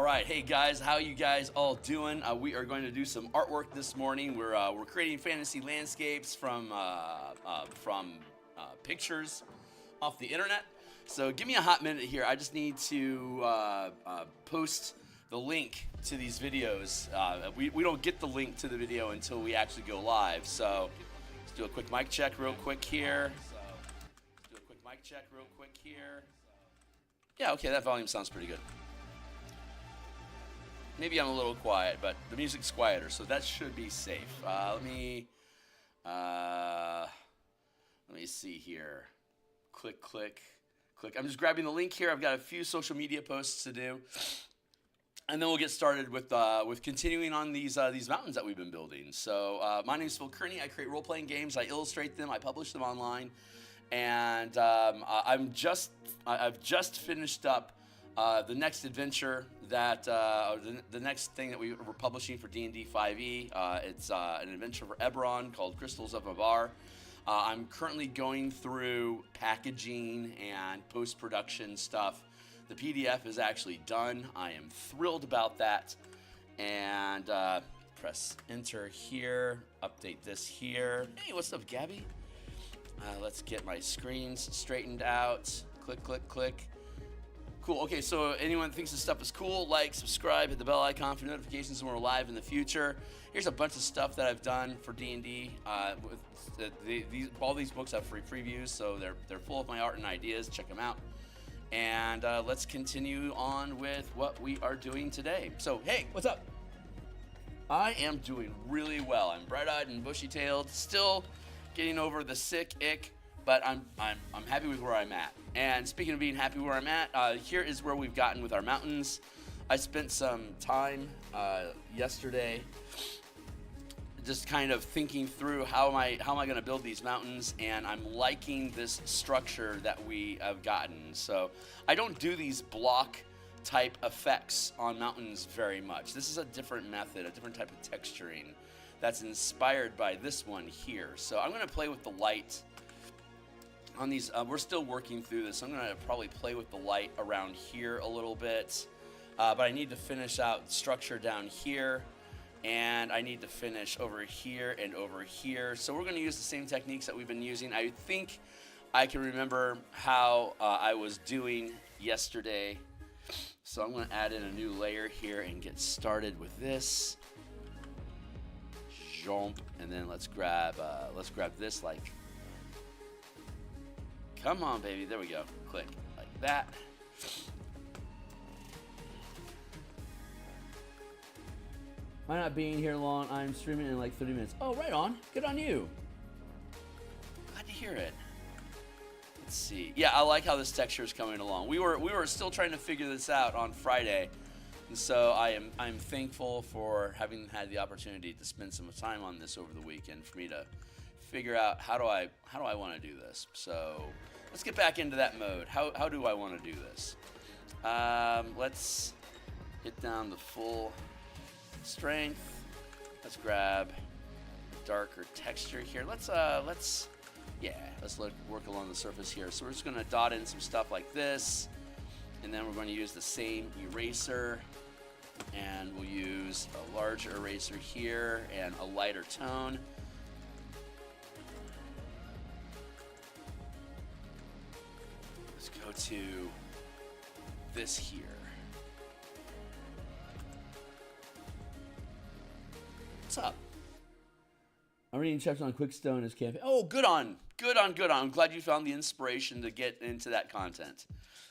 right, hey guys, how you guys all doing? We are going to do some artwork this morning. We're creating fantasy landscapes from pictures off the internet. So give me a hot minute here. I just need to post the link to these videos. We don't get the link to the video until we actually go live. So let's do a quick mic check real quick here. Yeah, okay, that volume sounds pretty good. Maybe I'm a little quiet, but the music's quieter, so that should be safe. Let me see here. Click. I'm just grabbing the link here. I've got a few social media posts to do, and then we'll get started with continuing on these mountains that we've been building. So my name is Phil Kearney. I create role-playing games. I illustrate them. I publish them online, and I've just finished up the next adventure that the next thing that we were publishing for D&D 5e. It's an adventure for Eberron called Crystals of Avar. I'm currently going through packaging and post-production stuff. The PDF is actually done. I am thrilled about that. And press enter here, update this here. Hey, what's up, Gabby? Let's get my screens straightened out. Click. Cool. Okay, so anyone that thinks this stuff is cool, like, subscribe, hit the bell icon for notifications when we're live in the future. Here's a bunch of stuff that I've done for D&D. All these books have free previews, so they're full of my art and ideas. Check them out. And let's continue on with what we are doing today. So, hey, what's up? I am doing really well. I'm bright-eyed and bushy-tailed, still getting over the sick ick, but I'm happy with where I'm at. And speaking of being happy where I'm at, here is where we've gotten with our mountains. I spent some time yesterday just kind of thinking through how am I going to build these mountains, and I'm liking this structure that we have gotten. So I don't do these block type effects on mountains very much. This is a different method, a different type of texturing that's inspired by this one here. So I'm going to play with the light on these. We're still working through this. I'm going to probably play with the light around here a little bit, but I need to finish out structure down here, and I need to finish over here and over here. So we're going to use the same techniques that we've been using. I think I can remember how I was doing yesterday. So I'm going to add in a new layer here and get started with this. Jump, and then let's grab this, like, come on, baby. There we go. Click like that. Am I not being here long? I'm streaming in like 30 minutes. Oh, right on. Good on you. Glad to hear it. Let's see. Yeah, I like how this texture is coming along. We were still trying to figure this out on Friday, and so I'm thankful for having had the opportunity to spend some time on this over the weekend for me to figure out how do I want to do this. So let's get back into that mode. How do I want to do this? Let's hit down the full strength. Let's grab a darker texture here. Let's work along the surface here. So we're just going to dot in some stuff like this, and then we're going to use the same eraser, and we'll use a larger eraser here and a lighter tone. Let's go to this here. What's up? I'm reading chapters on Quickstone as campaign. Oh, good on. I'm glad you found the inspiration to get into that content.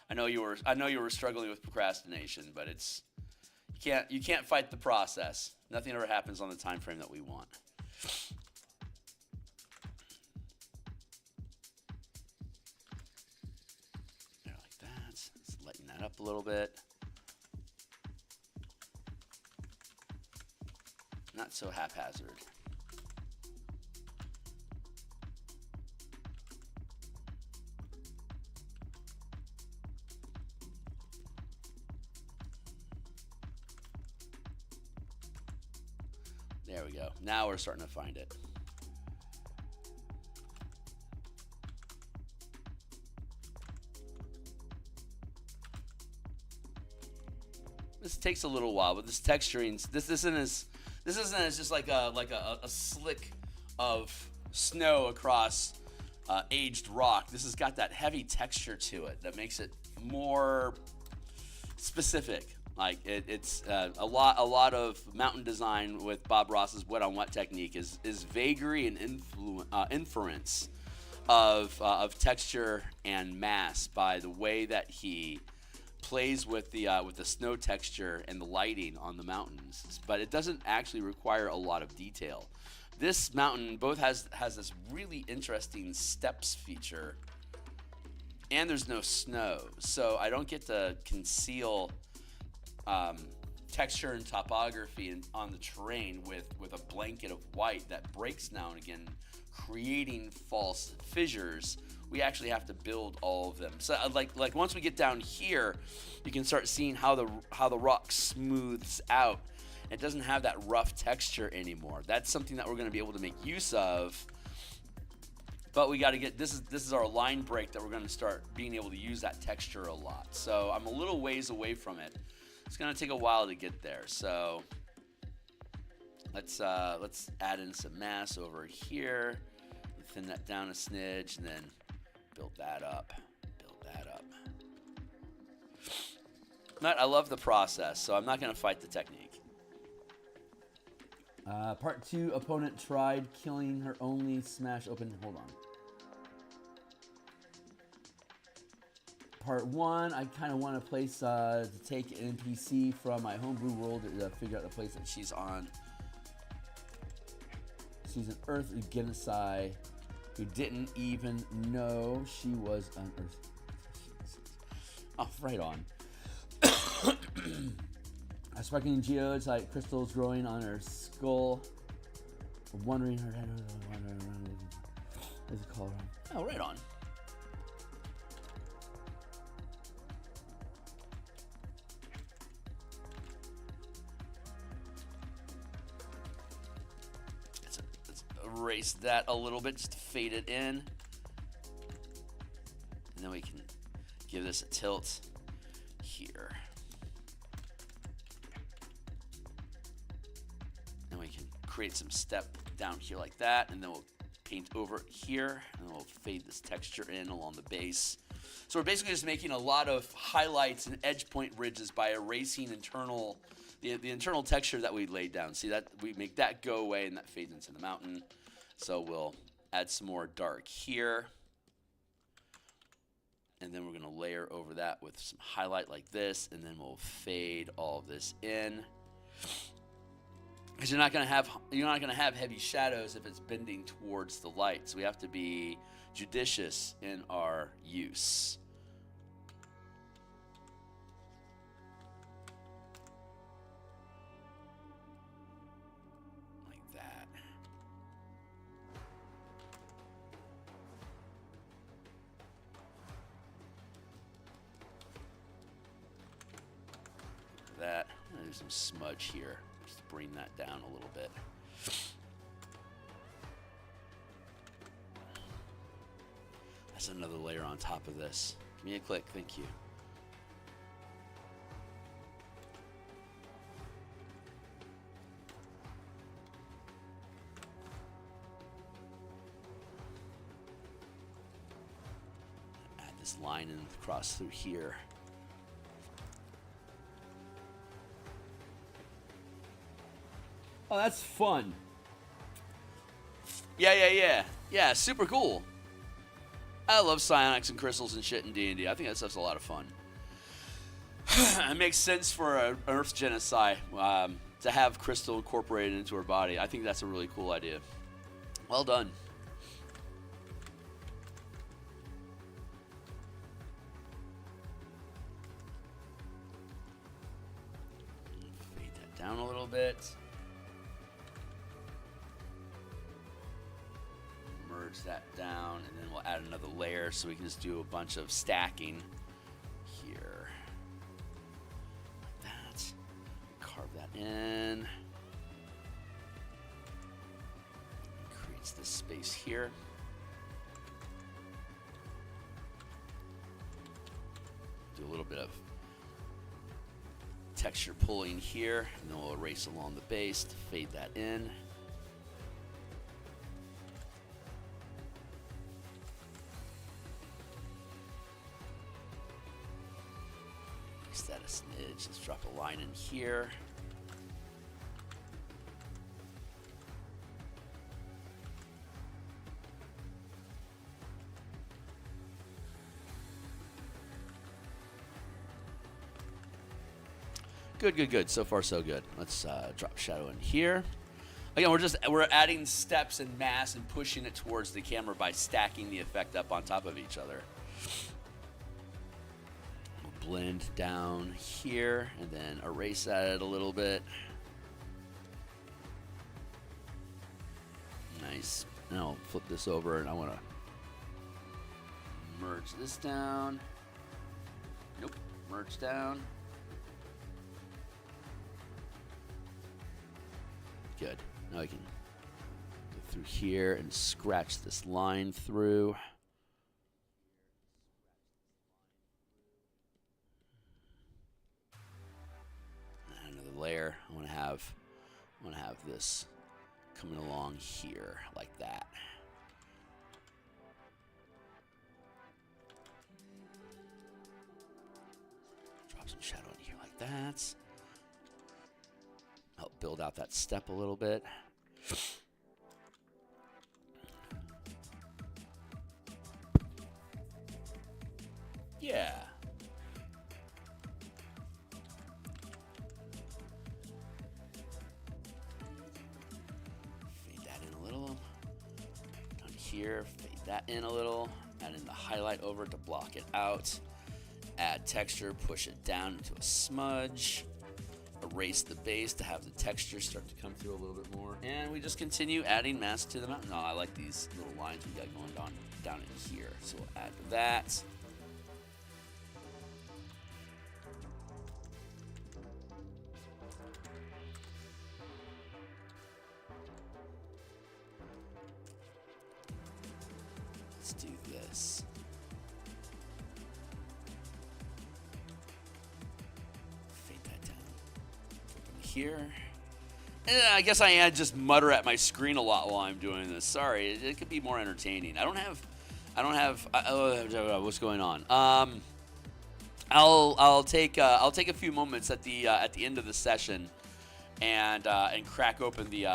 I know you were struggling with procrastination, but you can't fight the process. Nothing ever happens on the time frame that we want. There, like that. Let's lighten that up a little bit. Not so haphazard. There we go. Now we're starting to find it. This takes a little while, but this texturing, this isn't as just like a slick of snow across aged rock. This has got that heavy texture to it that makes it more specific. Like it's a lot of mountain design with Bob Ross's wet on wet technique is vagary and inference of texture and mass by the way that he plays with the snow texture and the lighting on the mountains. But it doesn't actually require a lot of detail. This mountain both has this really interesting steps feature, and there's no snow, so I don't get to conceal texture and topography on the terrain with a blanket of white that breaks now and again, creating false fissures. We actually have to build all of them. So like once we get down here, you can start seeing how the rock smooths out. It doesn't have that rough texture anymore. That's something that we're going to be able to make use of. But we got to get, this is our line break that we're going to start being able to use that texture a lot. So I'm a little ways away from it. It's going to take a while to get there. So let's add in some mass over here, thin that down a smidge, and then build that up. I love the process, so I'm not going to fight the technique. Part 2, opponent tried killing her only smash open. Hold on. Part 1, I kind of want to place to take an NPC from my homebrew world to figure out the place that she's on. She's an Earth Genocide who didn't even know she was on Earth. Oh, right on. A sparkling geodes like crystals growing on her skull. Wondering her head. What is it called? Oh, right on. Let's erase that a little bit just to fade it in. And then we can give this a tilt here. And we can create some step down here like that, and then we'll paint over here, and we'll fade this texture in along the base. So we're basically just making a lot of highlights and edge point ridges by erasing the internal texture that we laid down. See that we make that go away, and that fades into the mountain. So we'll add some more dark here, and then we're going to layer over that with some highlight like this, and then we'll fade all of this in. Because you're not going to have heavy shadows if it's bending towards the light. So we have to be judicious in our use. Like that. That. There's some smudge here. Bring that down a little bit. That's another layer on top of this. Give me a click, thank you. Add this line in across through here. Oh, that's fun. Yeah, super cool. I love psionics and crystals and shit in D&D. I think that stuff's a lot of fun. It makes sense for an Earth genocide to have crystal incorporated into her body. I think that's a really cool idea. Well done. Fade that down a little bit. Merge that down, and then we'll add another layer so we can just do a bunch of stacking here. Like that. Carve that in. Creates this space here. Do a little bit of texture pulling here, and then we'll erase along the base to fade that in. Erase that a smidge. Let's drop a line in here. Good, good, good. So far, so good. Let's drop shadow in here. Again, we're adding steps and mass and pushing it towards the camera by stacking the effect up on top of each other. We'll blend down here and then erase that a little bit. Nice. Now I'll flip this over and I want to merge this down. Nope. Merge down. Good. Now I can go through here and scratch this line through. And another layer. I want to have this coming along here like that. Drop some shadow in here like that. Help build out that step a little bit. Yeah. Fade that in a little. Down here, fade that in a little. Add in the highlight over to block it out. Add texture, push it down into a smudge. Erase the base to have the texture start to come through a little bit more. And we just continue adding mass to the mountain. Oh, I like these little lines we got going down in here. So we'll add that. Let's do this. Here. And I guess I just mutter at my screen a lot while I'm doing this. Sorry, it could be more entertaining. I don't have. What's going on? I'll take a few moments at the end of the session, and crack open the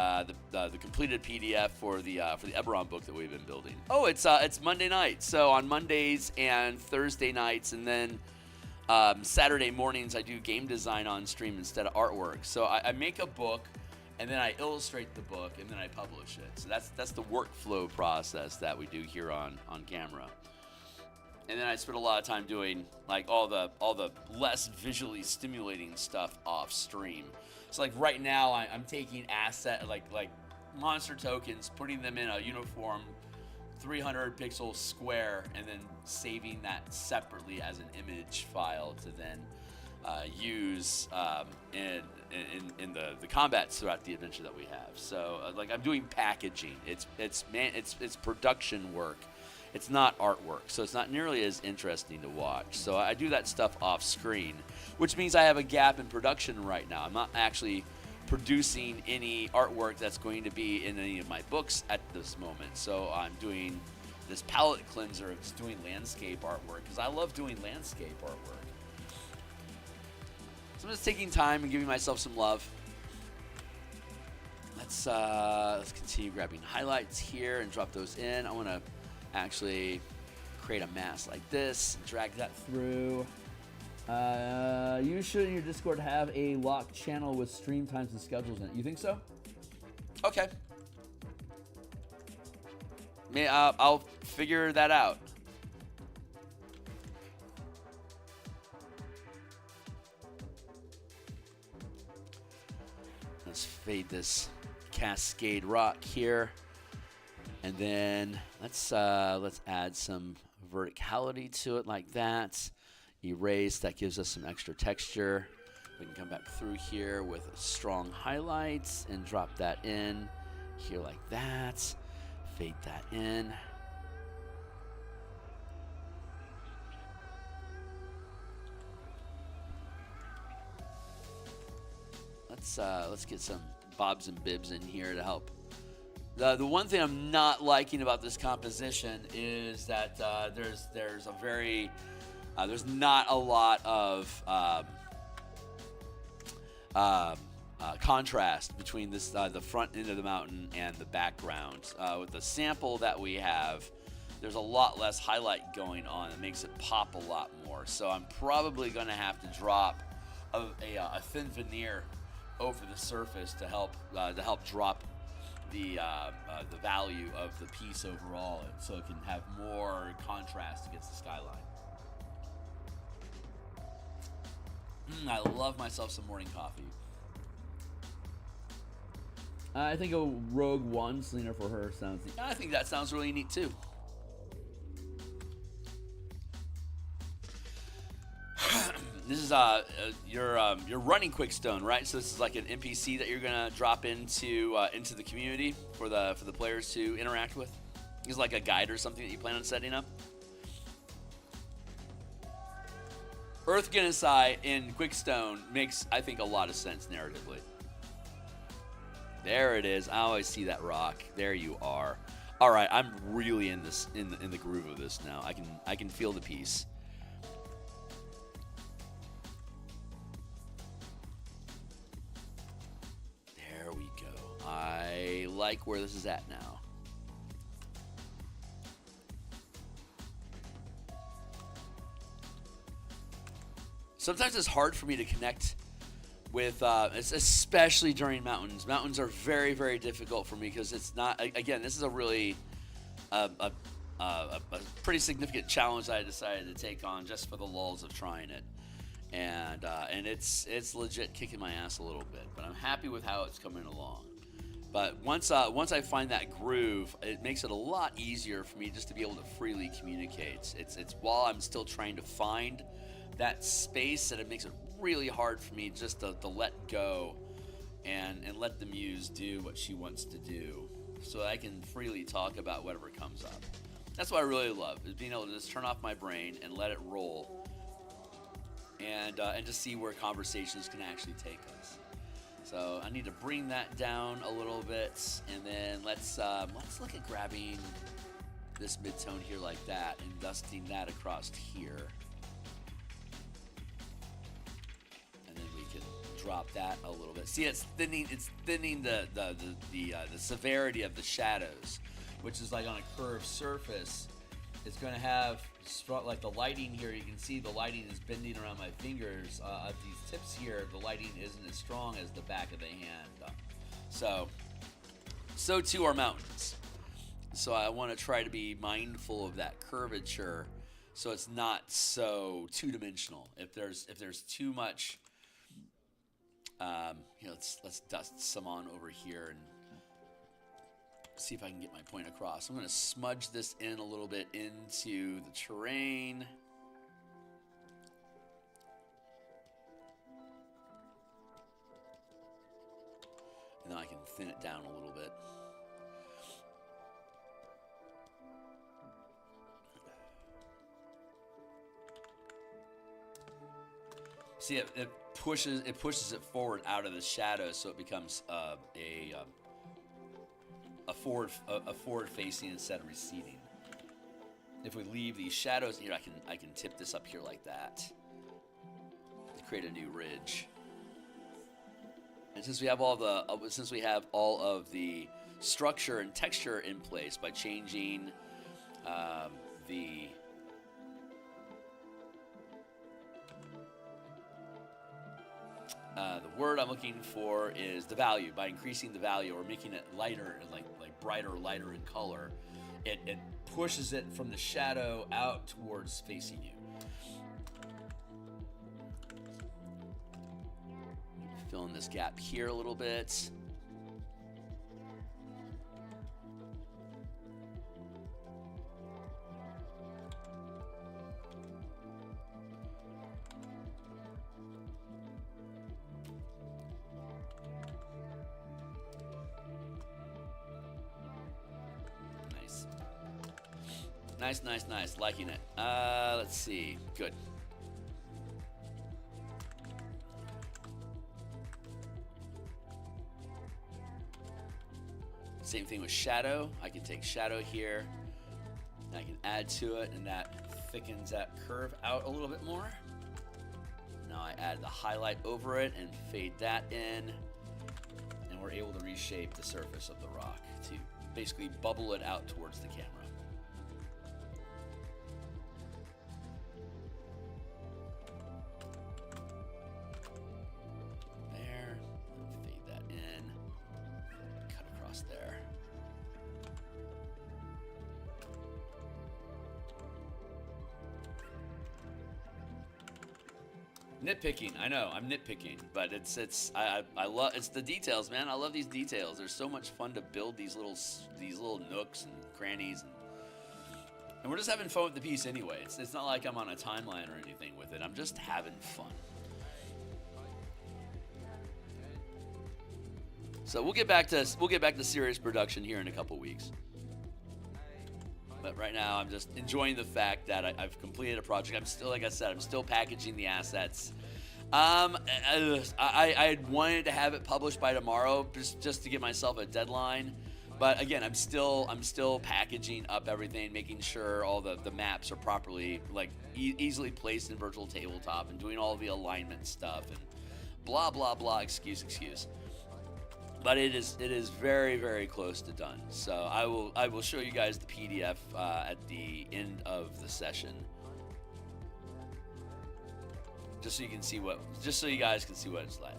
completed PDF for the Eberron book that we've been building. Oh, it's Monday night. So on Mondays and Thursday nights, and then Saturday mornings, I do game design on stream instead of artwork. So I make a book, and then I illustrate the book, and then I publish it. So that's the workflow process that we do here on camera. And then I spend a lot of time doing like all the less visually stimulating stuff off stream. So like right now, I'm taking like monster tokens, putting them in a uniform 300 pixel square, and then saving that separately as an image file to then use in the combats throughout the adventure that we have. So like I'm doing packaging. It's production work. It's not artwork, so it's not nearly as interesting to watch. So I do that stuff off screen, which means I have a gap in production right now. I'm not actually producing any artwork that's going to be in any of my books at this moment. So I'm doing this palette cleanser of just doing landscape artwork because I love doing landscape artwork. So I'm just taking time and giving myself some love. Let's continue grabbing highlights here and drop those in. I want to actually create a mask like this and drag that through. You should in your Discord have a locked channel with stream times and schedules in it. You think so? Okay. I'll figure that out. Let's fade this cascade rock here, and then let's add some verticality to it like that. Erase, that gives us some extra texture. We can come back through here with strong highlights and drop that in here like that. Fade that in. let's get some bobs and bibs in here to help. The one thing I'm not liking about this composition is that there's not a lot of contrast between this the front end of the mountain and the background. With the sample that we have, there's a lot less highlight going on. It makes it pop a lot more. So I'm probably going to have to drop a thin veneer over the surface to help drop the value of the piece overall, so it can have more contrast against the skyline. I love myself some morning coffee. I think a Rogue One Slinger for her sounds neat. I think that sounds really neat too. This is you're running Quickstone, right? So this is like an NPC that you're gonna drop into the community for the players to interact with. It's like a guide or something that you plan on setting up. Earth Genocide in Quickstone makes, I think, a lot of sense narratively. There it is. I always see that rock. There you are. All right, I'm really in the groove of this now. I can feel the piece. There we go. I like where this is at now. Sometimes it's hard for me to connect with, especially during mountains. Mountains are very, very difficult for me because it's not. Again, this is a really a pretty significant challenge I decided to take on just for the lulls of trying it, and it's legit kicking my ass a little bit. But I'm happy with how it's coming along. But once I find that groove, it makes it a lot easier for me just to be able to freely communicate. It's while I'm still trying to find that space that it makes it really hard for me just to let go and let the muse do what she wants to do, so that I can freely talk about whatever comes up. That's what I really love, is being able to just turn off my brain and let it roll, and just see where conversations can actually take us. So I need to bring that down a little bit, and then let's look at grabbing this mid-tone here like that and dusting that across here. Drop that a little bit. See, it's thinning the severity of the shadows, which is like on a curved surface. It's going to have like the lighting here. You can see the lighting is bending around my fingers. At these tips here, the lighting isn't as strong as the back of the hand. So too are mountains. So I want to try to be mindful of that curvature, so it's not so two-dimensional. If there's too much. Let's dust some on over here and see if I can get my point across. I'm going to smudge this in a little bit into the terrain. And then I can thin it down a little bit. See, it pushes it forward out of the shadows, so it becomes a forward facing instead of receding. If we leave these shadows here, I can tip this up here like that to create a new ridge. And since we have all of the structure and texture in place by changing the word I'm looking for is the value. By increasing the value or making it lighter, like brighter, lighter in color, it pushes it from the shadow out towards facing you. Fill in this gap here a little bit. Nice. Liking it. Let's see. Good. Same thing with shadow. I can take shadow here, and I can add to it, and that thickens that curve out a little bit more. Now I add the highlight over it and fade that in, and we're able to reshape the surface of the rock to basically bubble it out towards the camera. There, fade that in, cut across there. Nitpicking, I know, I'm nitpicking, but I love, it's the details, man. I love these details. They're so much fun to build these little nooks and crannies, and we're just having fun with the piece anyway. It's not like I'm on a timeline or anything with it. I'm just having fun. So we'll get back to serious production here in a couple weeks. But right now, I'm just enjoying the fact that I've completed a project. I'm still, like I said, I'm still packaging the assets. I had wanted to have it published by tomorrow, just to give myself a deadline. But again, I'm still packaging up everything, making sure all the maps are properly, like, easily placed in virtual tabletop, and doing all the alignment stuff and blah blah blah. Excuse. But it is very, very close to done. So I will show you guys the PDF at the end of the session, just so you guys can see what it's like.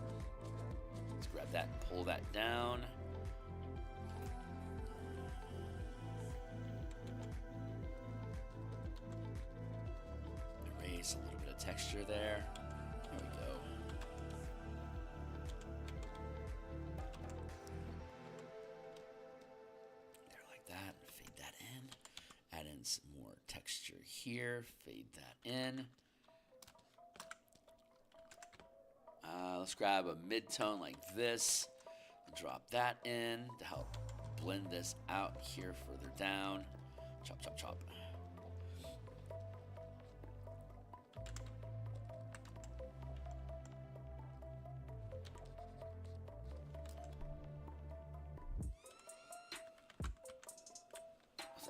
Let's grab that and pull that down. Erase a little bit of texture there. There we go. Add in some more texture here, fade that in. Let's grab a mid-tone like this, drop that in to help blend this out here further down. Chop, chop, chop.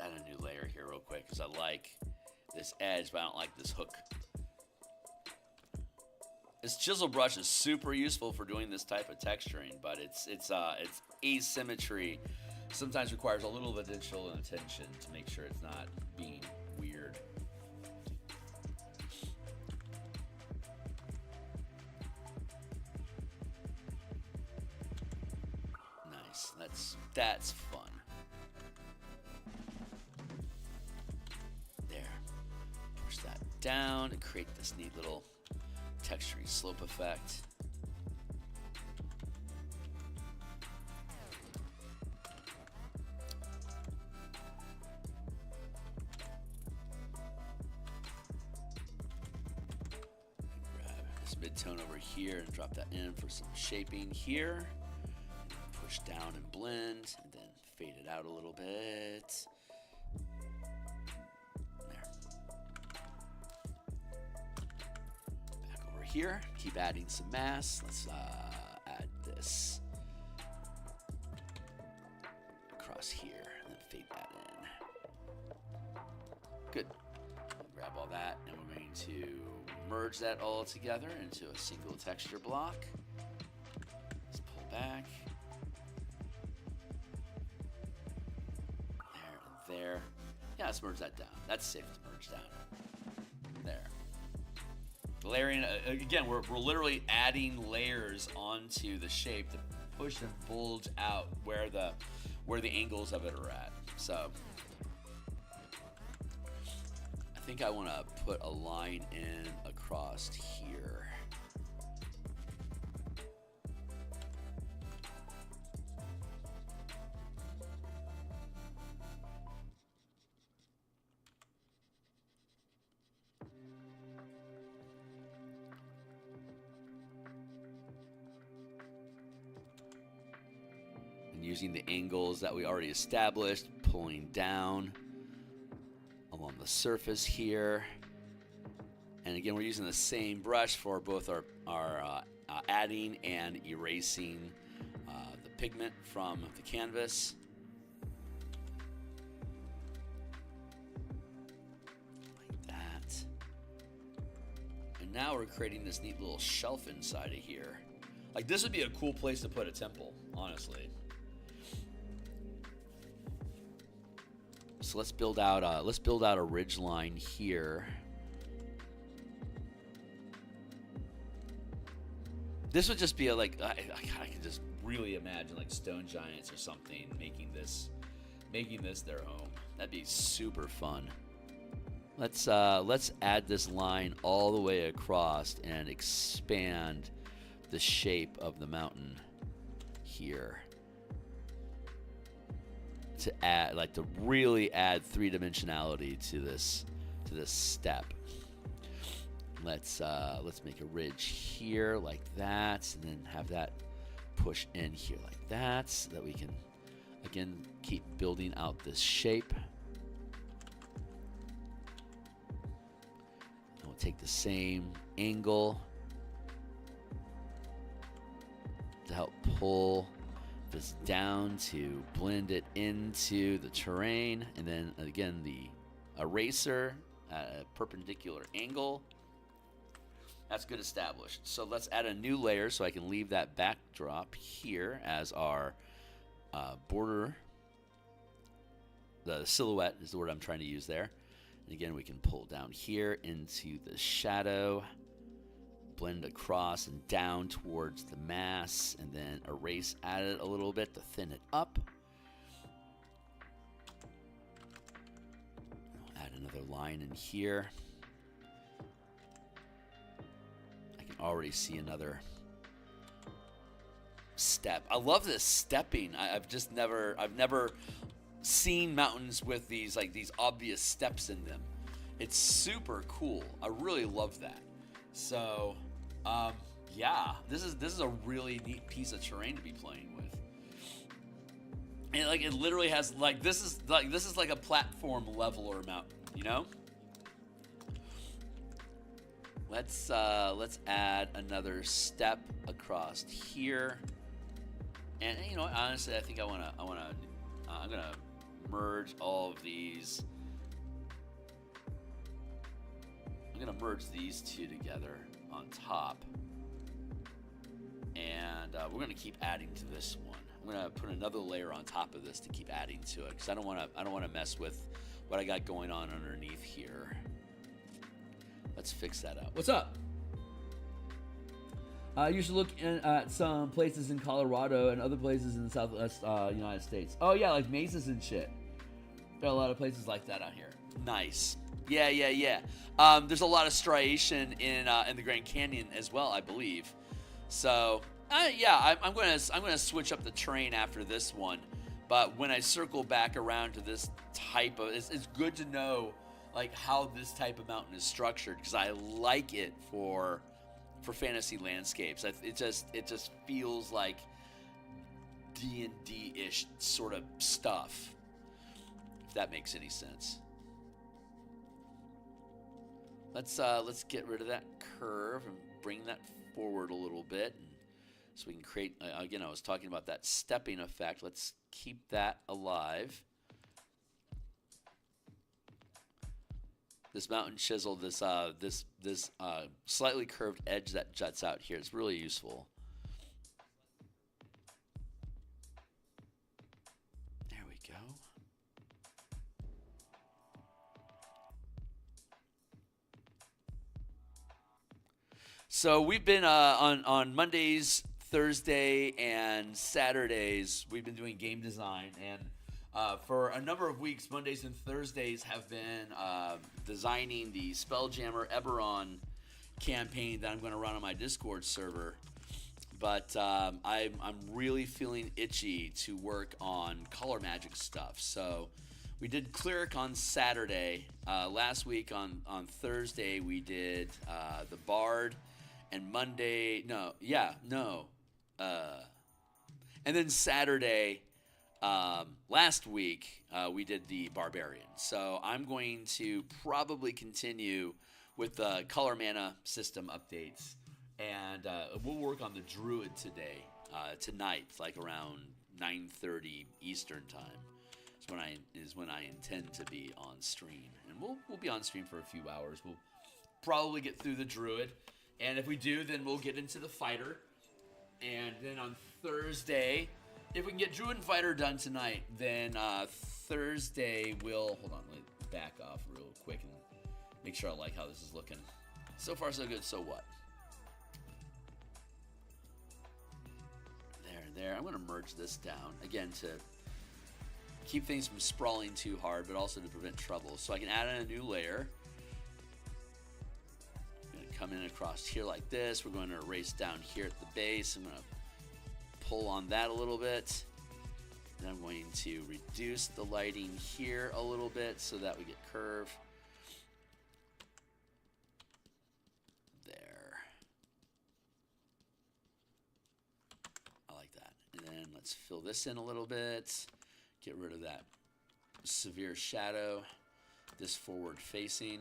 Add a new layer here real quick because I like this edge, but I don't like this hook. This chisel brush is super useful for doing this type of texturing, but its asymmetry sometimes requires a little additional attention to make sure it's not being weird. Nice. That's fun. Down to create this neat little texturing slope effect. Grab this mid-tone over here and drop that in for some shaping here. Push down and blend, and then fade it out a little bit. Here, keep adding some mass. Let's add this across here and then fade that in. Good. Grab all that, and we're going to merge that all together into a single texture block. Let's pull back. There and there. Yeah, let's merge that down. That's safe to merge down. There. Layering, again, we're literally adding layers onto the shape to push and bulge out where the angles of it are at. So I think I want to put a line in across here. Using the angles that we already established, pulling down along the surface here. And again, we're using the same brush for both our adding and erasing the pigment from the canvas. And now we're creating this neat little shelf inside of here. Like, this would be a cool place to put a temple, honestly. So let's build out a ridge line here. This would just be a, like, I can just really imagine like stone giants or something making this their home. That'd be super fun. Let's add this line all the way across and expand the shape of the mountain here to add, like, to really add three-dimensionality to this step. Let's make a ridge here like that, and then have that push in here like that, so that we can again keep building out this shape. And we'll take the same angle to help pull this down to blend it into the terrain, and then again the eraser at a perpendicular angle. That's good established. So let's add a new layer so I can leave that backdrop here as our border. The silhouette is the word I'm trying to use there. And again, we can pull down here into the shadow, blend across and down towards the mass, and then erase at it a little bit to thin it up. I'll add another line in here. I can already see another step. I love this stepping. I've never seen mountains with these obvious steps in them. It's super cool. I really love that. So yeah, this is a really neat piece of terrain to be playing with. And like, it literally has like, this is like a platform level or mountain, you know? Let's add another step across here. And you know, honestly, I think I'm gonna merge all of these. I'm gonna merge these two together on top, and we're gonna keep adding to this one. I'm gonna put another layer on top of this to keep adding to it, because I don't wanna mess with what I got going on underneath here. Let's fix that up. What's up? You should look at some places in Colorado and other places in the Southwest United States. Oh yeah, like mesas and shit. There are a lot of places like that out here. Nice. Yeah. There's a lot of striation in the Grand Canyon as well, I believe. So yeah, I'm gonna switch up the terrain after this one. But when I circle back around to this type of, it's good to know like how this type of mountain is structured, because I like it for fantasy landscapes. It just feels like D&D-ish sort of stuff, if that makes any sense. Let's get rid of that curve and bring that forward a little bit, and so we can create, again, I was talking about that stepping effect. Let's keep that alive. This mountain chisel, this slightly curved edge that juts out here, is really useful. There we go. So we've been on Mondays, Thursday, and Saturdays, we've been doing game design, and for a number of weeks, Mondays and Thursdays have been designing the Spelljammer Eberron campaign that I'm going to run on my Discord server. But I'm really feeling itchy to work on color magic stuff. So we did Cleric on Saturday. Last week on Thursday we did the Bard, and Monday and then Saturday. Last week, we did the Barbarian. So I'm going to probably continue with the color mana system updates. And we'll work on the Druid tonight, like around 9:30 Eastern time. Is when I intend to be on stream. And we'll be on stream for a few hours. We'll probably get through the druid. And if we do, then we'll get into the fighter. And then on Thursday, if we can get druid and fighter done tonight, then Thursday we'll... Hold on, let me back off real quick and make sure I like how this is looking. So far, so good. So what? There. I'm going to merge this down, again, to keep things from sprawling too hard, but also to prevent trouble. So I can add in a new layer. I'm going to come in across here like this. We're going to erase down here at the base. I'm going to pull on that a little bit. And I'm going to reduce the lighting here a little bit so that we get curve. Let's fill this in a little bit. Get rid of that severe shadow. This forward facing.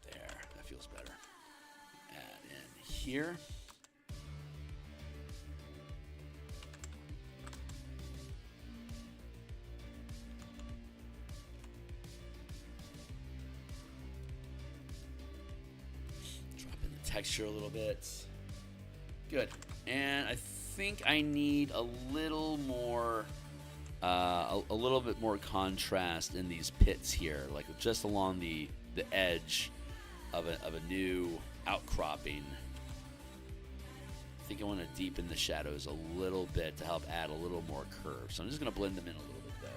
There, that feels better. Add in here. Texture a little bit. Good. And I think I need a little more, a little bit more contrast in these pits here, like just along the edge of a new outcropping. I think I want to deepen the shadows a little bit to help add a little more curve. So I'm just going to blend them in a little bit though.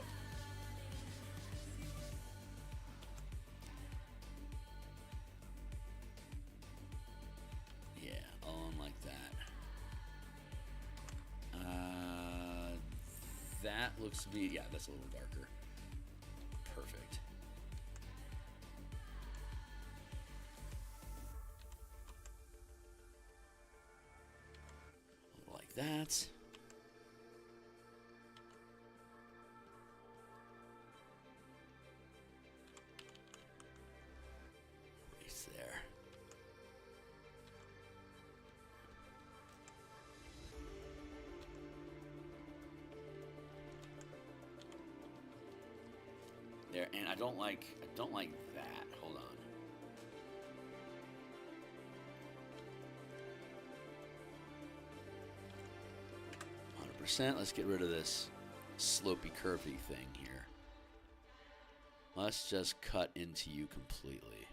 That looks to be, yeah, that's a little darker. Perfect. Like that. Erase there. There, and I don't like that. Hold on. Let's get rid of this slopey, curvy thing here. Let's just cut into you completely.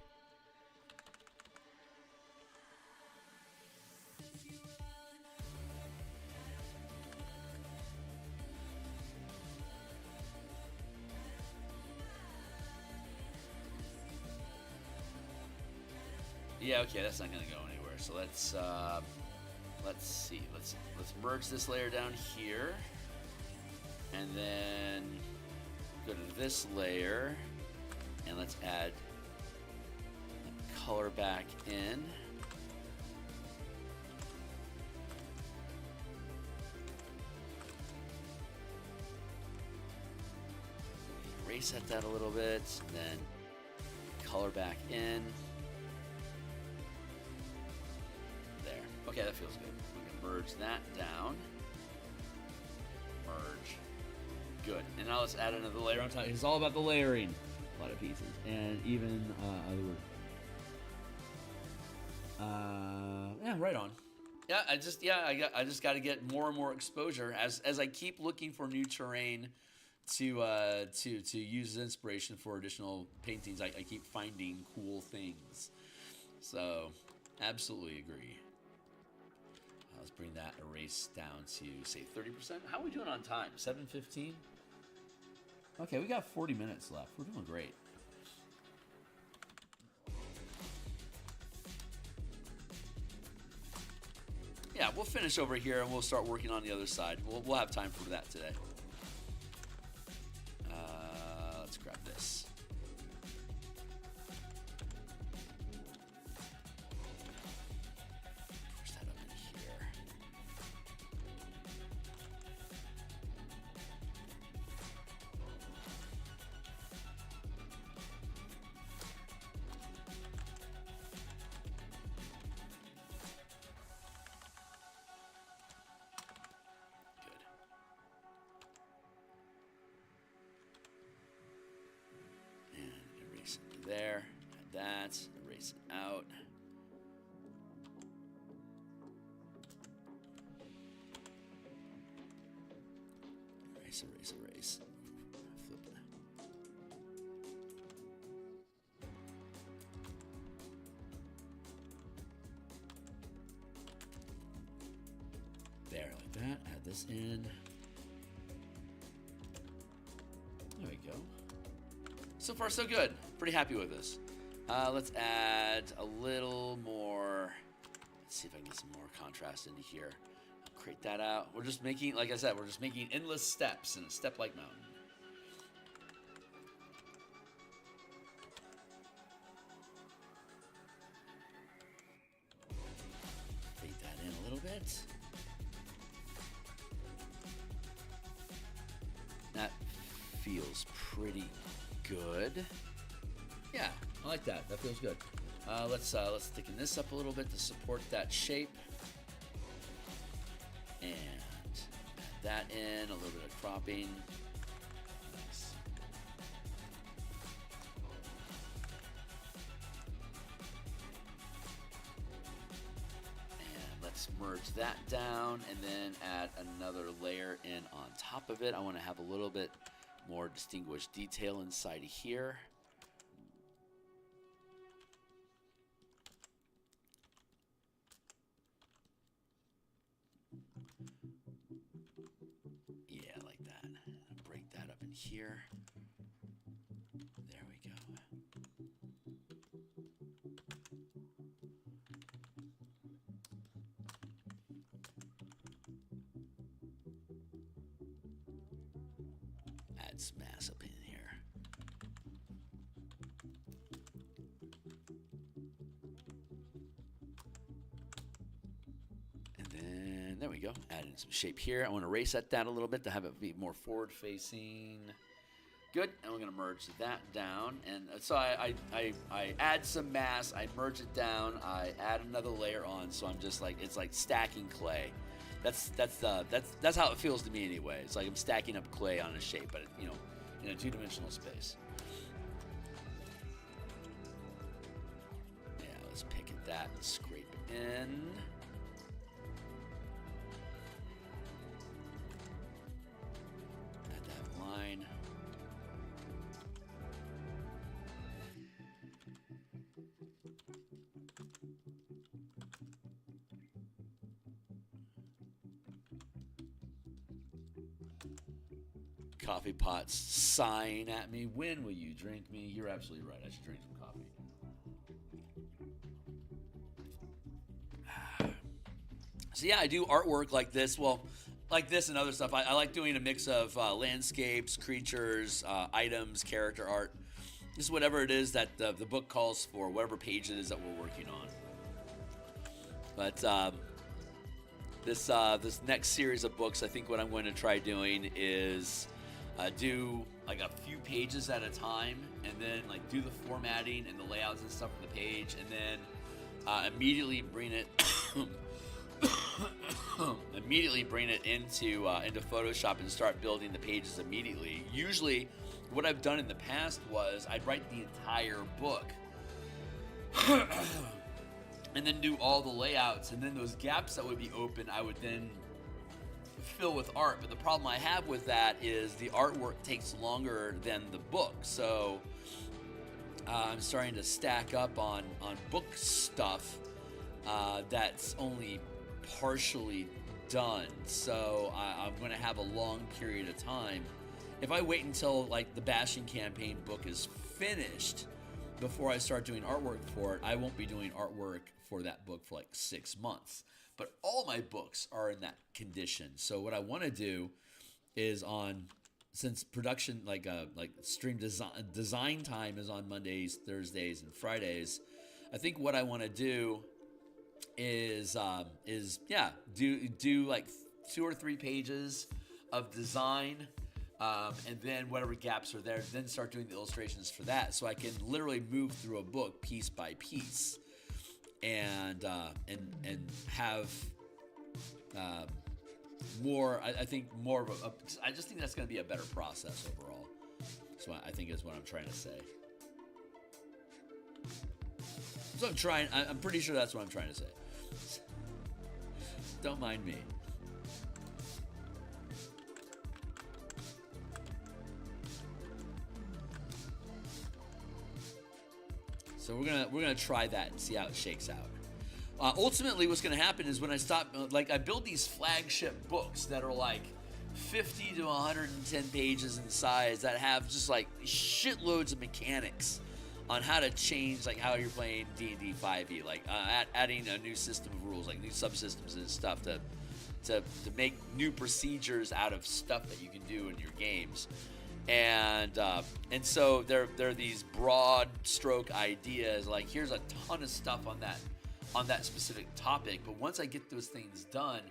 Yeah, okay, that's not gonna go anywhere. So let's see. Let's merge this layer down here, and then go to this layer, and let's add the color back in. Erase that a little bit, and then color back in. Okay, that feels good. We can merge that down. Merge. Good. And now let's add another layer on top. It's all about the layering. A lot of pieces. And even yeah, right on. Yeah, I just got to get more and more exposure as I keep looking for new terrain to use as inspiration for additional paintings. I keep finding cool things. So, absolutely agree. Let's bring that erase down to, say, 30%. How are we doing on time? 7:15? Okay, we got 40 minutes left. We're doing great. Yeah, we'll finish over here and we'll start working on the other side. We'll have time for that today. Let's grab this. Push that up in here. there. Add that. Erase it out. Erase, erase, erase. Flip it. There, like that. Add this in. There we go. So far, so good. Pretty happy with this. Let's add a little more. Let's see if I can get some more contrast into here. Create that out. We're just making, like I said, we're just making endless steps in a step-like mountain. Fade that in a little bit. That feels pretty good. Yeah, I like that. That feels good. Let's thicken this up a little bit to support that shape. And add that in, a little bit of cropping. Nice. And let's merge that down and then add another layer in on top of it. I want to have a little bit more distinguished detail inside of here. Yeah, like that. Break that up in here. There we go. Add some mass up in here. And then, there we go. Add in some shape here. I want to erase that down a little bit to have it be more forward facing. Good. And we're going to merge that down. And so I add some mass. I merge it down. I add another layer on. So I'm just like, it's like stacking clay. That's how it feels to me anyway. It's like I'm stacking up clay on a shape, but you know, in a two-dimensional space. Yeah, let's pick at that and scrape it in. Add that line. Coffee pots sighing at me. When will you drink me? You're absolutely right. I should drink some coffee. So yeah, I do artwork like this. Well, like this and other stuff. I like doing a mix of landscapes, creatures, items, character art. Just whatever it is that the book calls for, whatever page it is that we're working on. But this next series of books, I think what I'm going to try doing is do like a few pages at a time, and then like do the formatting and the layouts and stuff for the page, and then immediately bring it into Photoshop and start building the pages immediately. Usually, what I've done in the past was I'd write the entire book. And then do all the layouts, and then those gaps that would be open, I would then fill with art. But the problem I have with that is the artwork takes longer than the book. So I'm starting to stack up on book stuff that's only partially done. So I'm going to have a long period of time. If I wait until like the Bashing campaign book is finished before I start doing artwork for it, I won't be doing artwork for that book for like 6 months. But all my books are in that condition. So what I want to do is since production, like stream design time is on Mondays, Thursdays, and Fridays, I think what I want to do is do like 2 or 3 pages of design. And then whatever gaps are there, then start doing the illustrations for that, so I can literally move through a book piece by piece, and have more. I think more of a. I just think that's going to be a better process overall. So I think is what I'm trying to say. So I'm pretty sure that's what I'm trying to say. Don't mind me. So we're gonna try that and see how it shakes out. Ultimately, what's gonna happen is when I stop, I build these flagship books that are like 50 to 110 pages in size that have just like shitloads of mechanics on how to change like how you're playing D&D 5e, like adding a new system of rules, like new subsystems and stuff to make new procedures out of stuff that you can do in your games. And so there are these broad stroke ideas, like here's a ton of stuff on that specific topic, but once I get those things done,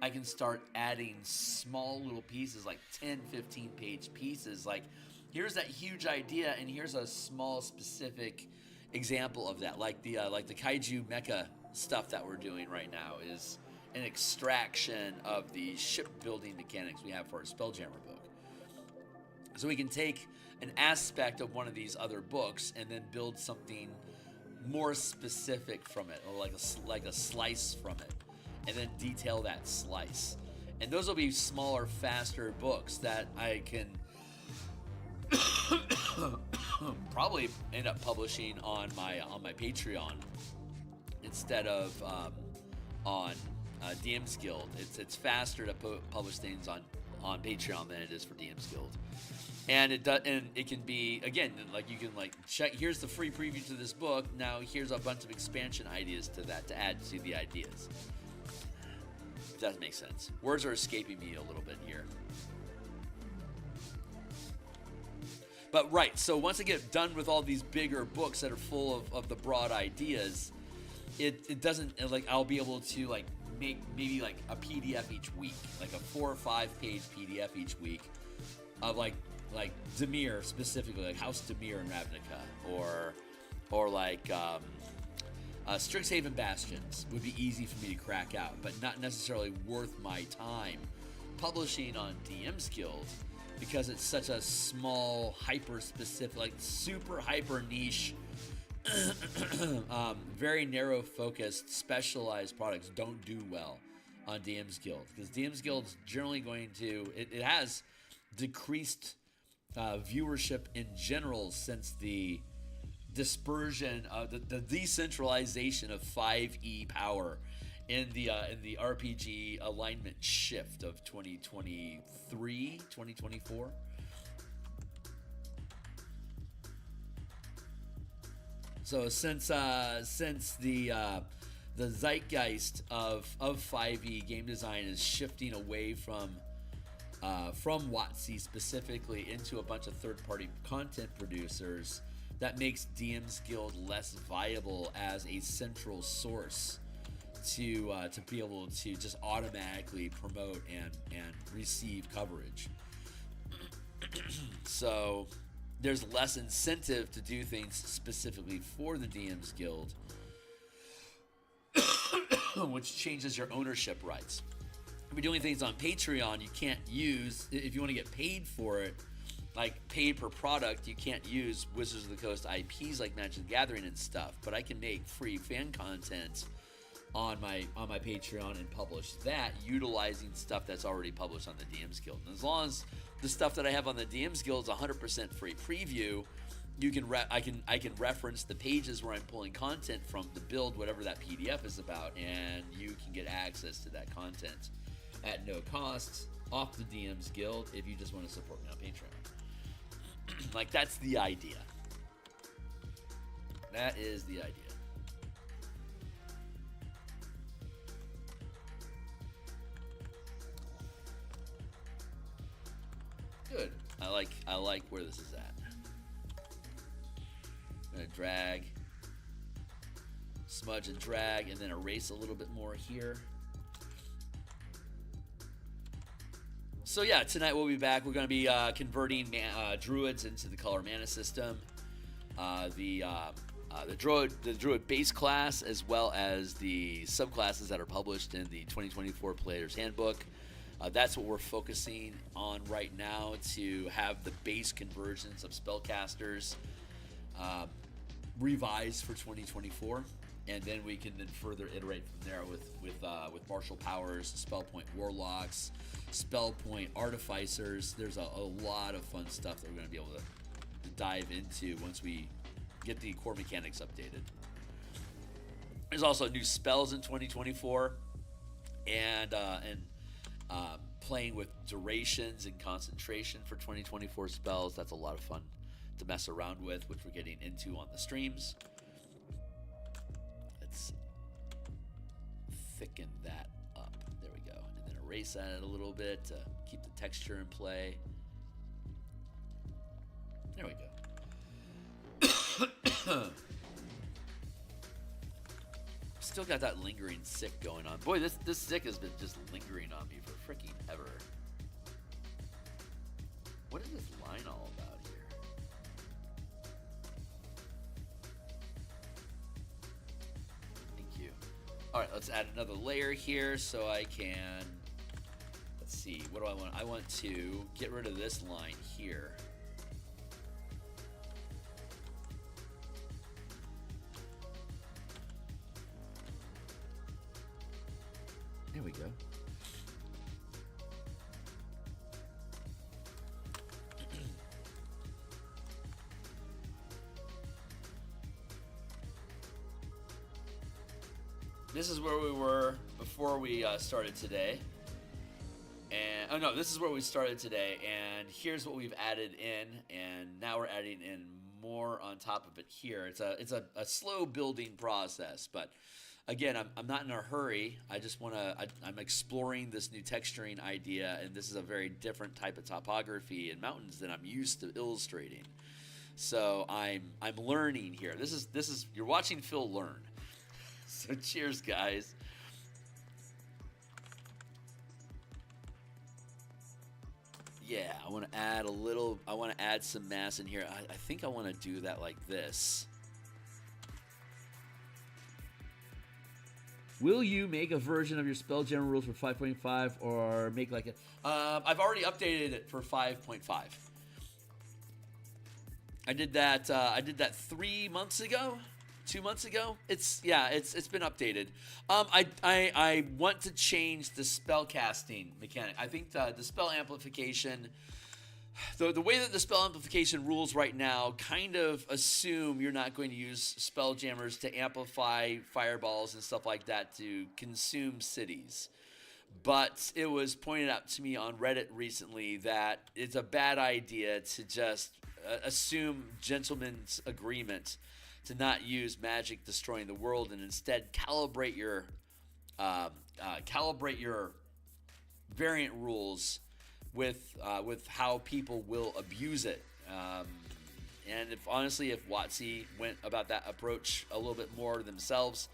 I can start adding small little pieces, like 10, 15 page pieces, like here's that huge idea and here's a small specific example of that, like the kaiju mecha stuff that we're doing right now is an extraction of the shipbuilding mechanics we have for our Spelljammer book. So we can take an aspect of one of these other books and then build something more specific from it, or like a slice from it, and then detail that slice. And those will be smaller, faster books that I can probably end up publishing on my Patreon instead of on DMsGuild. It's faster to publish things on Patreon than it is for DMsGuild. And it can be, again, like you can like check, here's the free preview to this book, now here's a bunch of expansion ideas to that to add to the ideas. If that makes sense. Words are escaping me a little bit here. But right, so once I get done with all these bigger books that are full of the broad ideas, it doesn't, like, I'll be able to like make maybe like a PDF each week, like a 4 or 5 page PDF each week of like Dimir specifically, like House Dimir in Ravnica, or like Strixhaven Bastions would be easy for me to crack out, but not necessarily worth my time publishing on DMsGuild because it's such a small, hyper specific, like super hyper niche, very narrow focused, specialized products don't do well on DMsGuild because DMsGuild's generally going to, it has decreased viewership in general since the dispersion of the decentralization of 5e power in the RPG alignment shift of 2023 2024. So since the zeitgeist of 5e game design is shifting away from WotC specifically into a bunch of third-party content producers, that makes DMsGuild less viable as a central source to be able to just automatically promote and receive coverage. So there's less incentive to do things specifically for the DMsGuild, which changes your ownership rights. If you're doing things on Patreon, you can't use, if you want to get paid for it, like paid per product, you can't use Wizards of the Coast IPs like Magic the Gathering and stuff, but I can make free fan content on my Patreon and publish that utilizing stuff that's already published on the DMsGuild. And as long as the stuff that I have on the DMsGuild is 100% free preview, you can I can reference the pages where I'm pulling content from to build whatever that PDF is about, and you can get access to that content at no cost off the DMsGuild if you just want to support me on Patreon. Like, that's the idea. That is the idea. Good. I like where this is at. I'm gonna drag, smudge and drag, and then erase a little bit more here. So yeah, tonight we'll be back. We're going to be converting druids into the color mana system. The druid base class, as well as the subclasses that are published in the 2024 Player's Handbook. That's what we're focusing on right now, to have the base conversions of spellcasters. revise for 2024, and then we can then further iterate from there with martial powers, spell point warlocks, spell point artificers. There's a lot of fun stuff that we're going to be able to dive into once we get the core mechanics updated. There's also new spells in 2024, and playing with durations and concentration for 2024 spells. That's a lot of fun to mess around with, which we're getting into on the streams. Let's thicken that up. There we go. And then erase that a little bit to keep the texture in play. There we go. Still got that lingering sick going on. Boy, this sick has been just lingering on me for freaking ever. What is this line all about here? Thank you. All right, let's add another layer here so I can, let's see, what do I want? I want to get rid of this line here. There we go. This is where we were before we started today. And oh no, this is where we started today, and here's what we've added in, and now we're adding in more on top of it here. It's a slow building process, but again, I'm not in a hurry. I just want to. I'm exploring this new texturing idea, and this is a very different type of topography in mountains than I'm used to illustrating. So I'm learning here. This is you're watching Phil learn. So cheers, guys. Yeah, I want to add a little. I want to add some mass in here. I think I want to do that like this. Will you make a version of your Spelljammer rules for 5.5 or make like a... I've already updated it for 5.5. I did that 3 months ago, 2 months ago. It's been updated. I want to change the spell casting mechanic. I think the spell amplification... The way that the spell amplification rules right now kind of assume you're not going to use spelljammers to amplify fireballs and stuff like that to consume cities. But it was pointed out to me on Reddit recently that it's a bad idea to just assume gentleman's agreement to not use magic destroying the world and instead calibrate your variant rules with how people will abuse it, and if WotC went about that approach a little bit more themselves,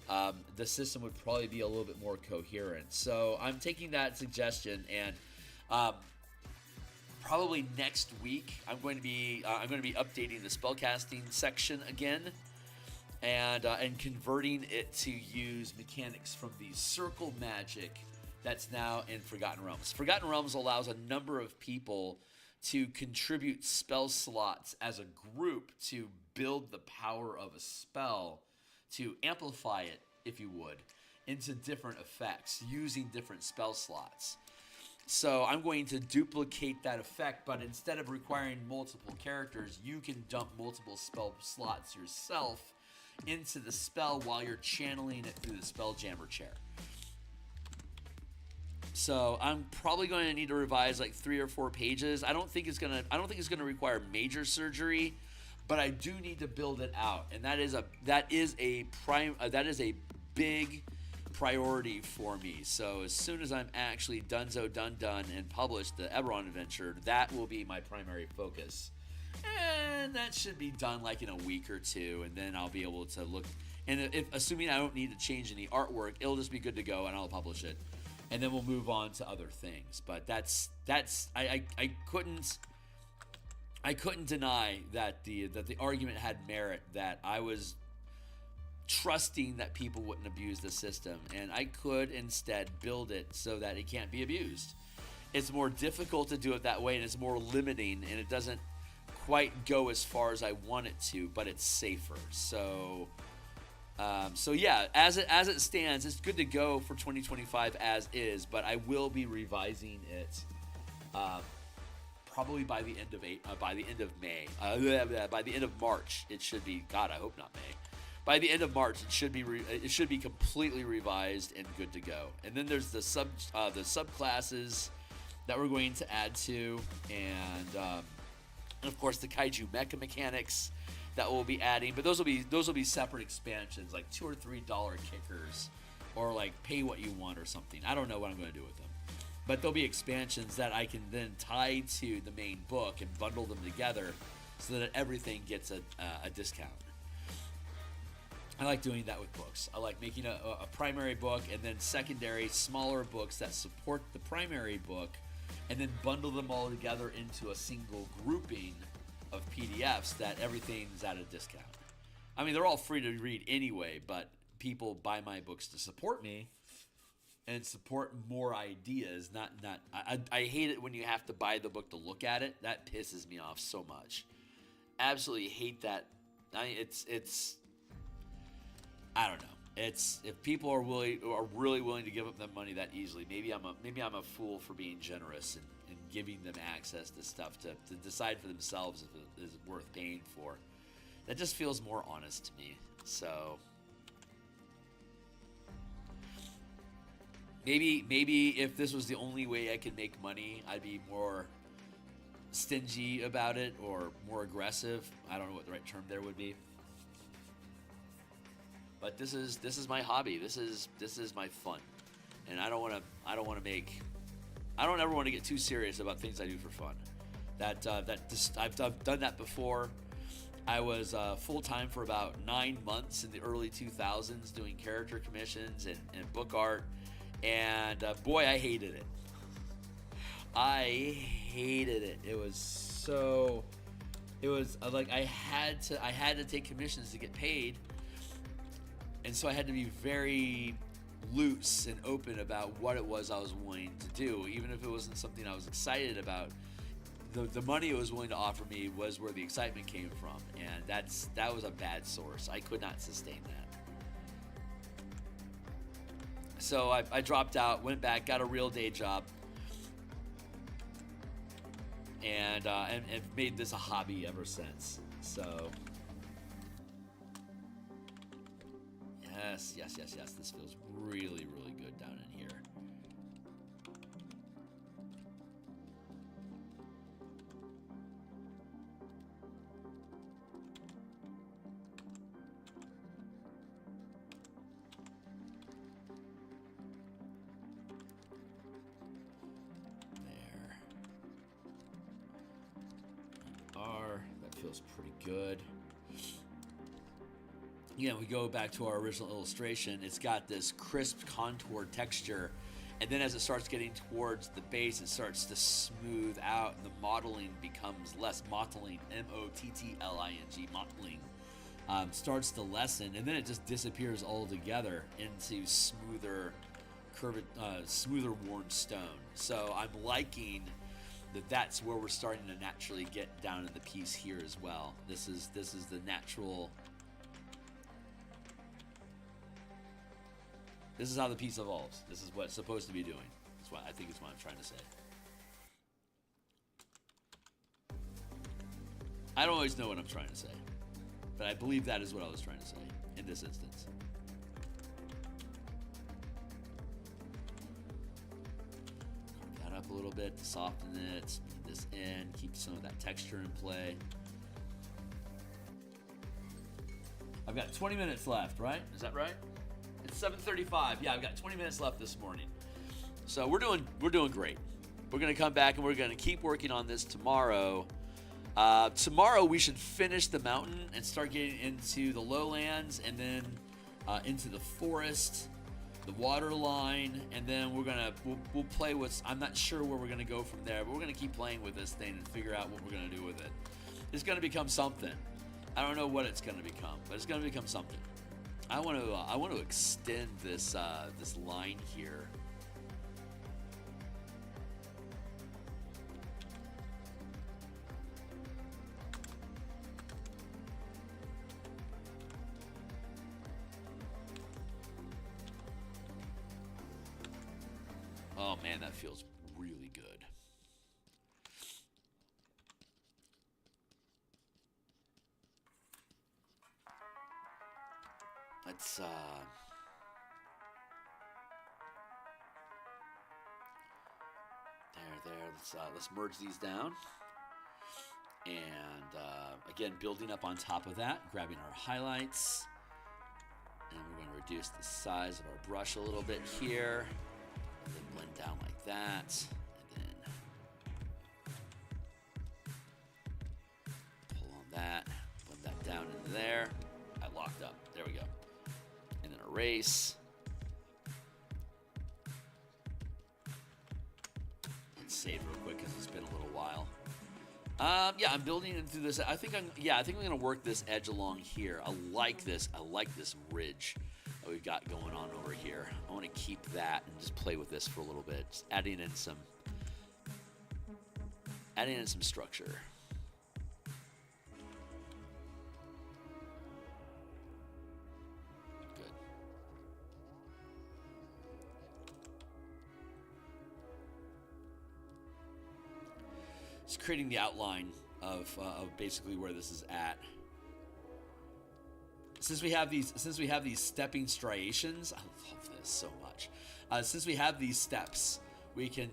the system would probably be a little bit more coherent. So I'm taking that suggestion, and probably next week I'm going to be updating the spellcasting section again, and converting it to use mechanics from the circle magic that's now in Forgotten Realms. Forgotten Realms allows a number of people to contribute spell slots as a group to build the power of a spell, to amplify it, if you would, into different effects using different spell slots. So I'm going to duplicate that effect, but instead of requiring multiple characters, you can dump multiple spell slots yourself into the spell while you're channeling it through the Spelljammer chair. So I'm probably going to need to revise like 3 or 4 pages. I don't think it's gonna require major surgery, but I do need to build it out, and that is a big priority for me. So as soon as I'm actually done and published the Eberron adventure, that will be my primary focus, and that should be done like in a week or 2, and then I'll be able to look. And if assuming I don't need to change any artwork, it'll just be good to go, and I'll publish it. And then we'll move on to other things. But I couldn't deny that the argument had merit, that I was trusting that people wouldn't abuse the system, and I could instead build it so that it can't be abused. It's more difficult to do it that way, and it's more limiting, and it doesn't quite go as far as I want it to, but it's safer. So yeah, as it stands, it's good to go for 2025 as is, but I will be revising it probably by the end of May. By the end of March, it should be. God, I hope not May. By the end of March, it should be completely revised and good to go. And then there's the subclasses that we're going to add to, and of course the kaiju mecha mechanics that we'll be adding. But those will be separate expansions, like $2 or $3 kickers, or like pay what you want or something. I don't know what I'm going to do with them, but there'll be expansions that I can then tie to the main book and bundle them together so that everything gets a discount. I like doing that with books. I like making a primary book and then secondary, smaller books that support the primary book, and then bundle them all together into a single grouping of PDFs that everything's at a discount. I mean, they're all free to read anyway, but people buy my books to support me and support more ideas. I hate it when you have to buy the book to look at it. That pisses me off so much. Absolutely hate that. I mean, it's I don't know. It's if people are really willing to give up them money that easily. Maybe I'm a fool for being generous and giving them access to stuff to decide for themselves if it is worth paying for. That just feels more honest to me. So maybe if this was the only way I could make money, I'd be more stingy about it or more aggressive. I don't know what the right term there would be. But this is my hobby. This is my fun, and I don't ever want to get too serious about things I do for fun. I've done that before. I was full time for about 9 months in the early 2000s doing character commissions and book art, and boy, I hated it. I hated it. It was like I had to take commissions to get paid. And so I had to be very loose and open about what it was I was willing to do, even if it wasn't something I was excited about. The money it was willing to offer me was where the excitement came from, and that was a bad source. I could not sustain that. So I dropped out, went back, got a real day job, and made this a hobby ever since. So. Yes. This feels really, really good down in here. There. That feels pretty good. Again, we go back to our original illustration. It's got this crisp contour texture, and then as it starts getting towards the base, it starts to smooth out, and the modeling becomes less. Mottling, M-O-T-T-L-I-G, mottling, starts to lessen, and then it just disappears altogether into smoother, smoother worn stone. So I'm liking that's where we're starting to naturally get down in the piece here as well. This is the natural. This is how the piece evolves. This is what it's supposed to be doing. That's what I think is what I'm trying to say. I don't always know what I'm trying to say, but I believe that is what I was trying to say in this instance. Carve that up a little bit to soften it, smooth this in, keep some of that texture in play. I've got 20 minutes left, right? Is that right? It's 7:35. Yeah, I've got 20 minutes left this morning. So we're doing great. We're going to come back and we're going to keep working on this tomorrow. Tomorrow we should finish the mountain and start getting into the lowlands and then into the forest, the water line, and then we'll play with. I'm not sure where we're going to go from there, but we're going to keep playing with this thing and figure out what we're going to do with it. It's going to become something. I don't know what it's going to become, but it's going to become something. I want to extend this this line here. man, that feels really good. Let's there. Let's merge these down. And again, building up on top of that, grabbing our highlights. And we're going to reduce the size of our brush a little bit here. And then blend down like that. And then pull on that. Blend that down into there. I locked up. There we go. And then erase. Let's save real quick because it's been a little while. Yeah, I'm building into this. I think I'm gonna work this edge along here. I like this ridge that we've got going on over here. I want to keep that and just play with this for a little bit. Just adding in some structure. Good. It's creating the outline of basically where this is at. Since we have these stepping striations, I love this so much. Since we have these steps, we can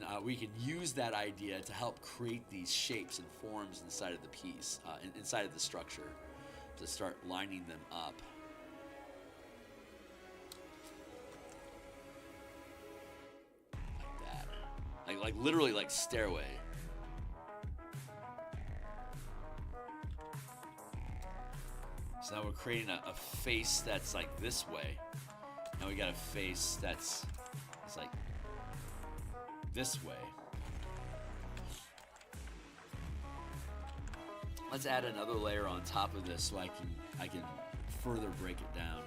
use that idea to help create these shapes and forms inside of the piece, inside of the structure, to start lining them up. Like that, like literally like stairway. So now we're creating a face that's like this way. Now we got a face that's like this way. Let's add another layer on top of this so I can further break it down.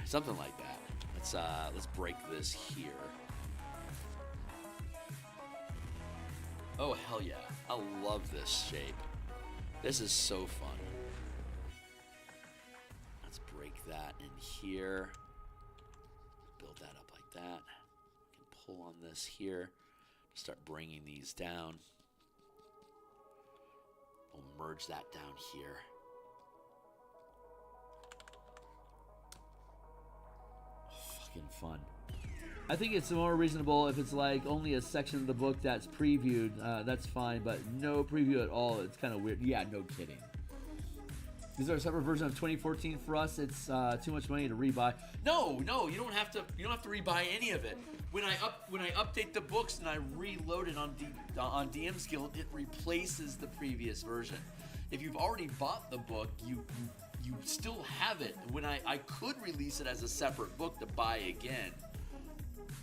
Something like that. Let's break this here. Oh hell yeah! I love this shape. This is so fun. Let's break that in here. Build that up like that. We can pull on this here. Start bringing these down. We'll merge that down here. Fun. I think it's more reasonable if it's like only a section of the book that's previewed. That's fine, but no preview at all. It's kind of weird. Yeah, no kidding. These are a separate version of 2014 for us. It's too much money to rebuy. No, you don't have to. You don't have to rebuy any of it. When I update the books and I reload it on DMsGuild, it replaces the previous version. If you've already bought the book, you still have it. When I could release it as a separate book to buy again,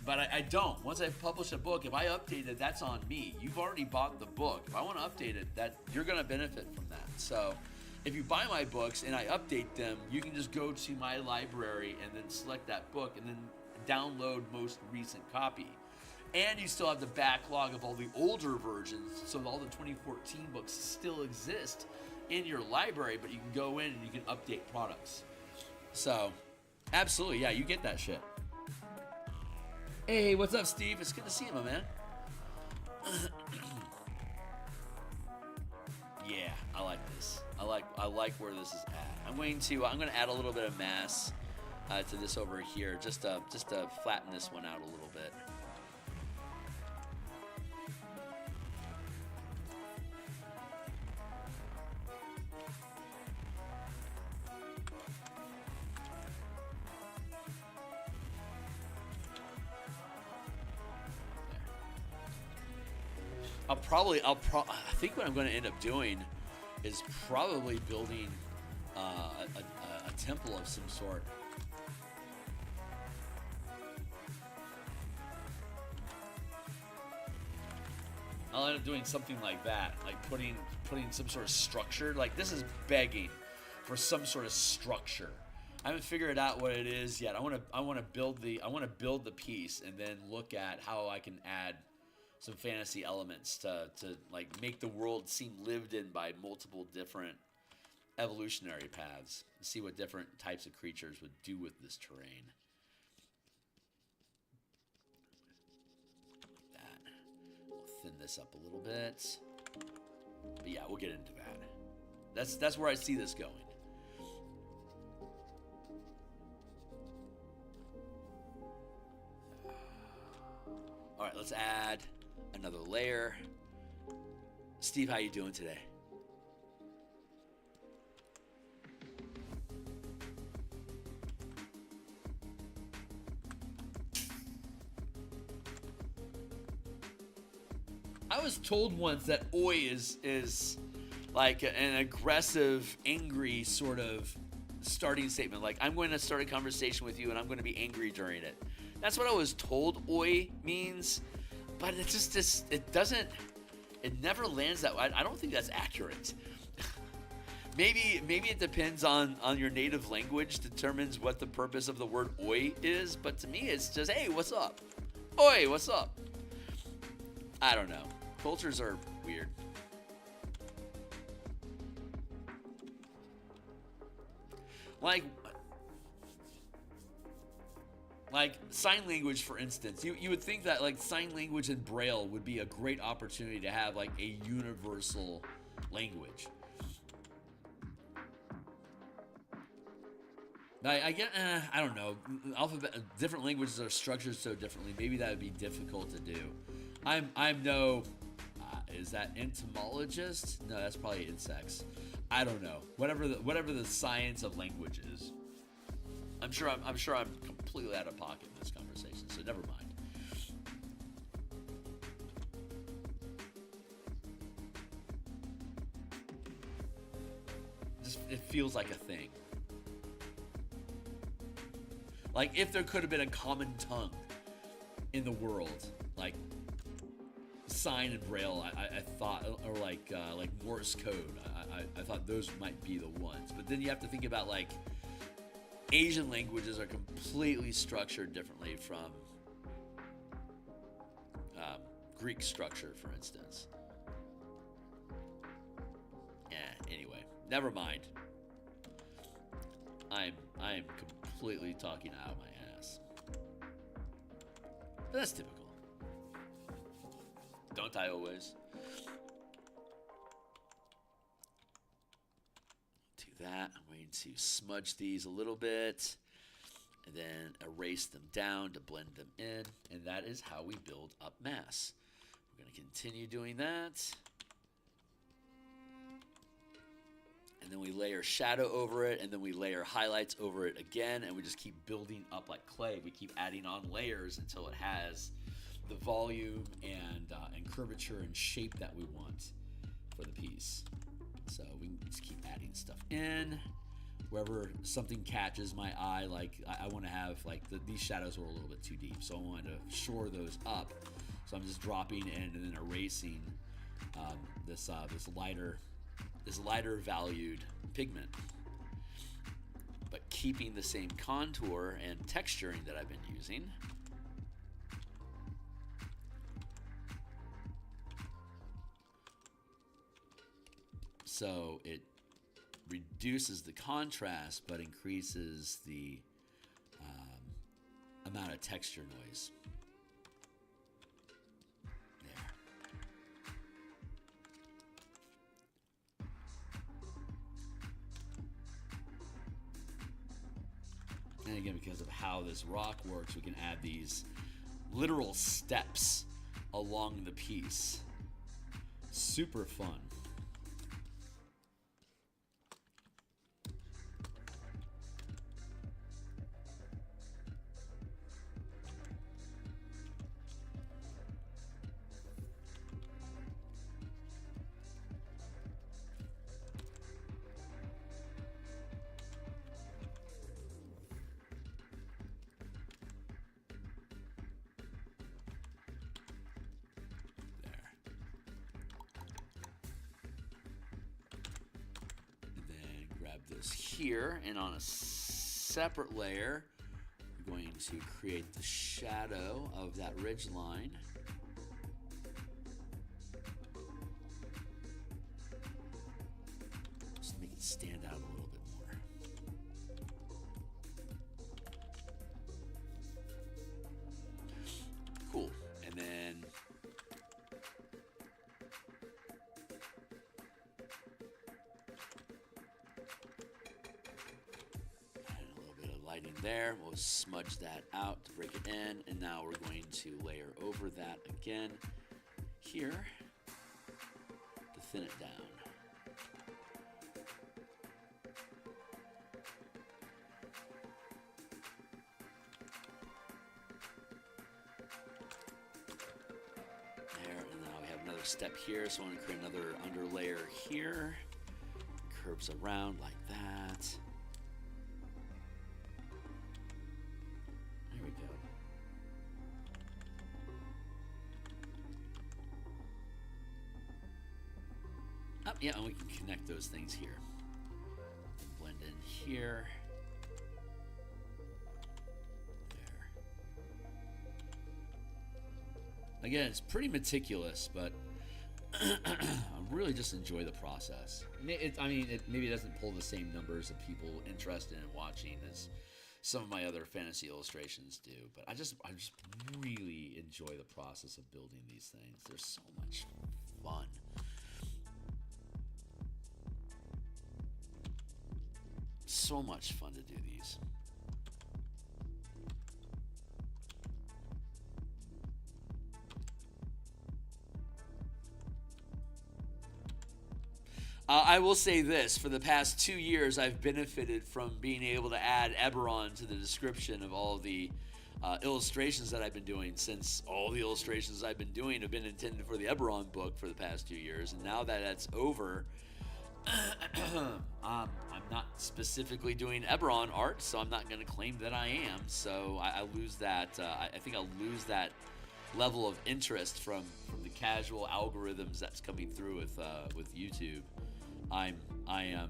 but I don't. Once I publish a book, if I update it, that's on me. You've already bought the book. If I want to update it, that you're going to benefit from that. So if you buy my books and I update them, you can just go to my library and then select that book and then download most recent copy. And you still have the backlog of all the older versions, so all the 2014 books still exist in your library, but you can go in and you can update products. So, absolutely, yeah, you get that shit. Hey, what's up, Steve? It's good to see you, my man. Yeah, I like this. I like where this is at. I'm gonna add a little bit of mass to this over here, just to flatten this one out a little bit. I think what I'm going to end up doing is probably building a temple of some sort. I'll end up doing something like that, like putting some sort of structure. Like, this is begging for some sort of structure. I haven't figured out what it is yet. I want to build the piece and then look at how I can add some fantasy elements to like make the world seem lived in by multiple different evolutionary paths. See what different types of creatures would do with this terrain. That. We'll thin this up a little bit. But yeah, we'll get into that. That's where I see this going. All right, let's add another layer. Steve, how you doing today? I was told once that oi is like an aggressive, angry sort of starting statement. Like, I'm going to start a conversation with you and I'm going to be angry during it. That's what I was told oi means, but it just it never lands that way. I don't think that's accurate. maybe it depends on your native language determines what the purpose of the word oi is, but to me it's just, hey, what's up? Oi, what's up? I don't know. Cultures are weird. Like sign language, for instance. You would think that like sign language and Braille would be a great opportunity to have like a universal language. I get, I don't know. Different languages are structured so differently. Maybe that would be difficult to do. I'm no, is that entomologist? No, that's probably insects. I don't know. Whatever the science of language is. I'm sure I'm completely out of pocket in this conversation, so never mind. It feels like a thing. Like if there could have been a common tongue in the world, like sign and Braille, I thought, or like Morse code. I thought those might be the ones, but then you have to think about like Asian languages are completely structured differently from Greek structure, for instance. Anyway, never mind. I'm completely talking out of my ass. But that's typical. Don't I always? Do that. I'm going to smudge these a little bit and then erase them down to blend them in. And that is how we build up mass. We're going to continue doing that. And then we layer shadow over it, and then we layer highlights over it again, and we just keep building up like clay. We keep adding on layers until it has the volume and curvature and shape that we want for the piece. So we can just keep adding stuff in. Wherever something catches my eye, like I want to have like these shadows were a little bit too deep, so I wanted to shore those up. So I'm just dropping in and then erasing this lighter valued pigment, but keeping the same contour and texturing that I've been using. So it reduces the contrast, but increases the amount of texture noise. And again, because of how this rock works, we can add these literal steps along the piece. Super fun. This here, and on a separate layer, we're going to create the shadow of that ridge line. Just make it stand out a little bit more. Cool. And then lighting there. We'll smudge that out to break it in, and now we're going to layer over that again here to thin it down. There, and now we have another step here, so I want to create another under layer here. Curves around like that. Yeah, and we can connect those things here. Blend in here. There. Again, it's pretty meticulous, but I really just enjoy the process. Maybe it doesn't pull the same numbers of people interested in watching as some of my other fantasy illustrations do, but I just really enjoy the process of building these things. They're so much fun. So much fun to do these. I will say this, for the past 2 years I've benefited from being able to add Eberron to the description of all the illustrations that I've been doing, since all the illustrations I've been doing have been intended for the Eberron book for the past 2 years, and now that that's over, I'm not specifically doing Eberron art, so I'm not going to claim that I am. So I lose that. I think I'll lose that level of interest from the casual algorithms that's coming through with YouTube. I am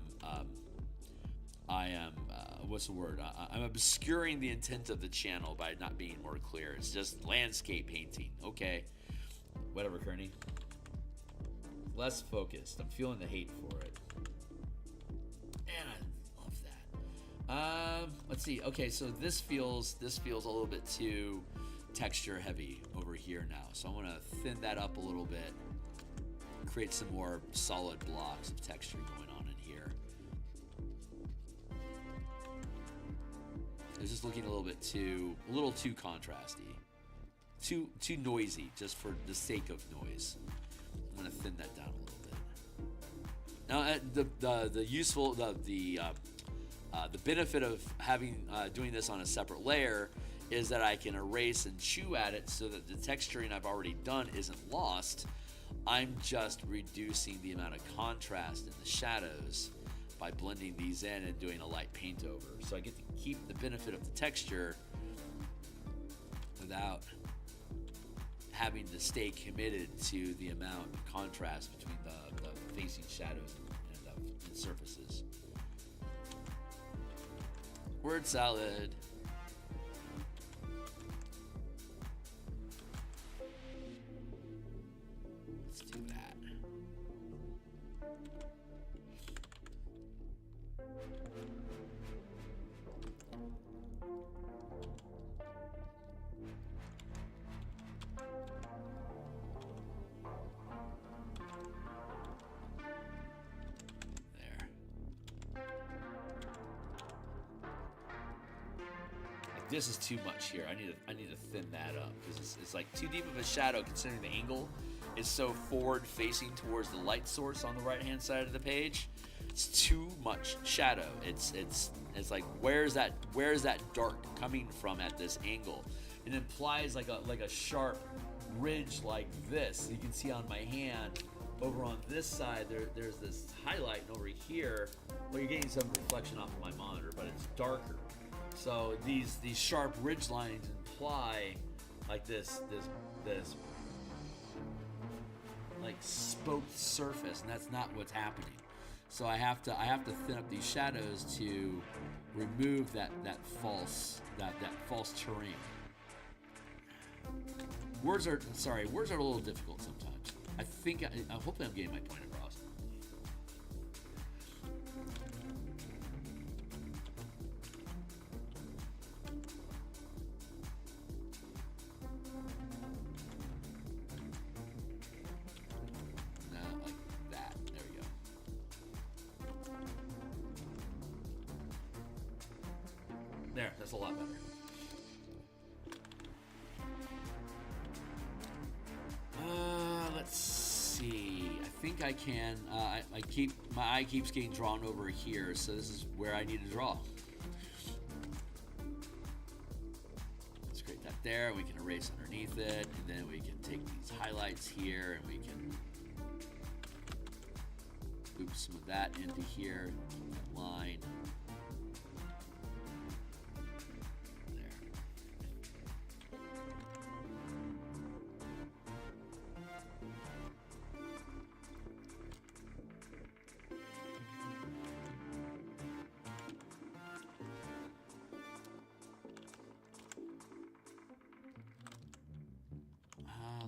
what's the word? I'm obscuring the intent of the channel by not being more clear. It's just landscape painting. Okay, whatever, Kearney. Less focused. I'm feeling the hate for it. And I love that. Let's see. Okay, so this feels a little bit too texture heavy over here now. So I'm gonna thin that up a little bit. Create some more solid blocks of texture going on in here. It's just looking a little too contrasty. Too noisy, just for the sake of noise. I'm gonna thin that down a little bit. Now, the benefit of having doing this on a separate layer is that I can erase and chew at it so that the texturing I've already done isn't lost. I'm just reducing the amount of contrast in the shadows by blending these in and doing a light paint over. So I get to keep the benefit of the texture without having to stay committed to the amount of contrast between the facing shadows and surfaces. Word salad. Let's do that. This is too much here. I need to thin that up because it's like too deep of a shadow considering the angle is so forward facing towards the light source on the right hand side of the page. It's too much shadow. It's like where's that dark coming from at this angle? It implies like a sharp ridge like this. You can see on my hand over on this side there's this highlight, and over here, well, you're getting some reflection off of my monitor, but it's darker. So these sharp ridge lines imply like this like spoked surface, and that's not what's happening. So I have to thin up these shadows to remove that false terrain. Words are a little difficult sometimes. Hopefully I'm getting my point across. Like that. There we go. There, that's a lot better. Let's see. I think I can. My eye keeps getting drawn over here, so this is where I need to draw. Let's create that there. We can erase underneath it, and then we can take these highlights here, and we can loop some of that into here. Keep that line.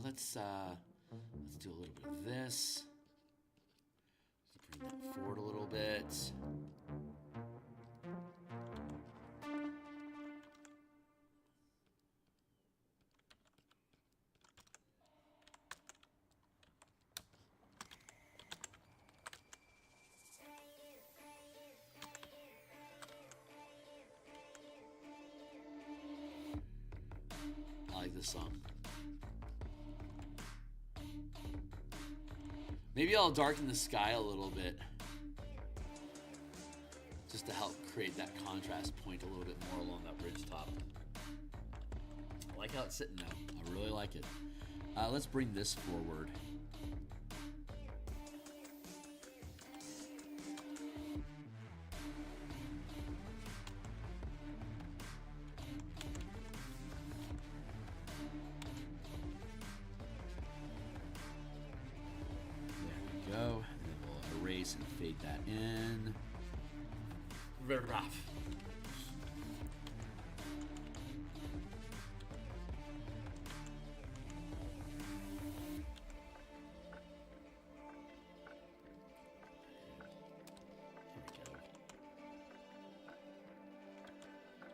Let's do a little bit of this. Let's bring that forward a little bit. I like this song. Maybe I'll darken the sky a little bit just to help create that contrast point a little bit more along that ridge top. I like how it's sitting now. I really like it. Let's bring this forward. Go, and then we'll erase and fade that in. Very rough.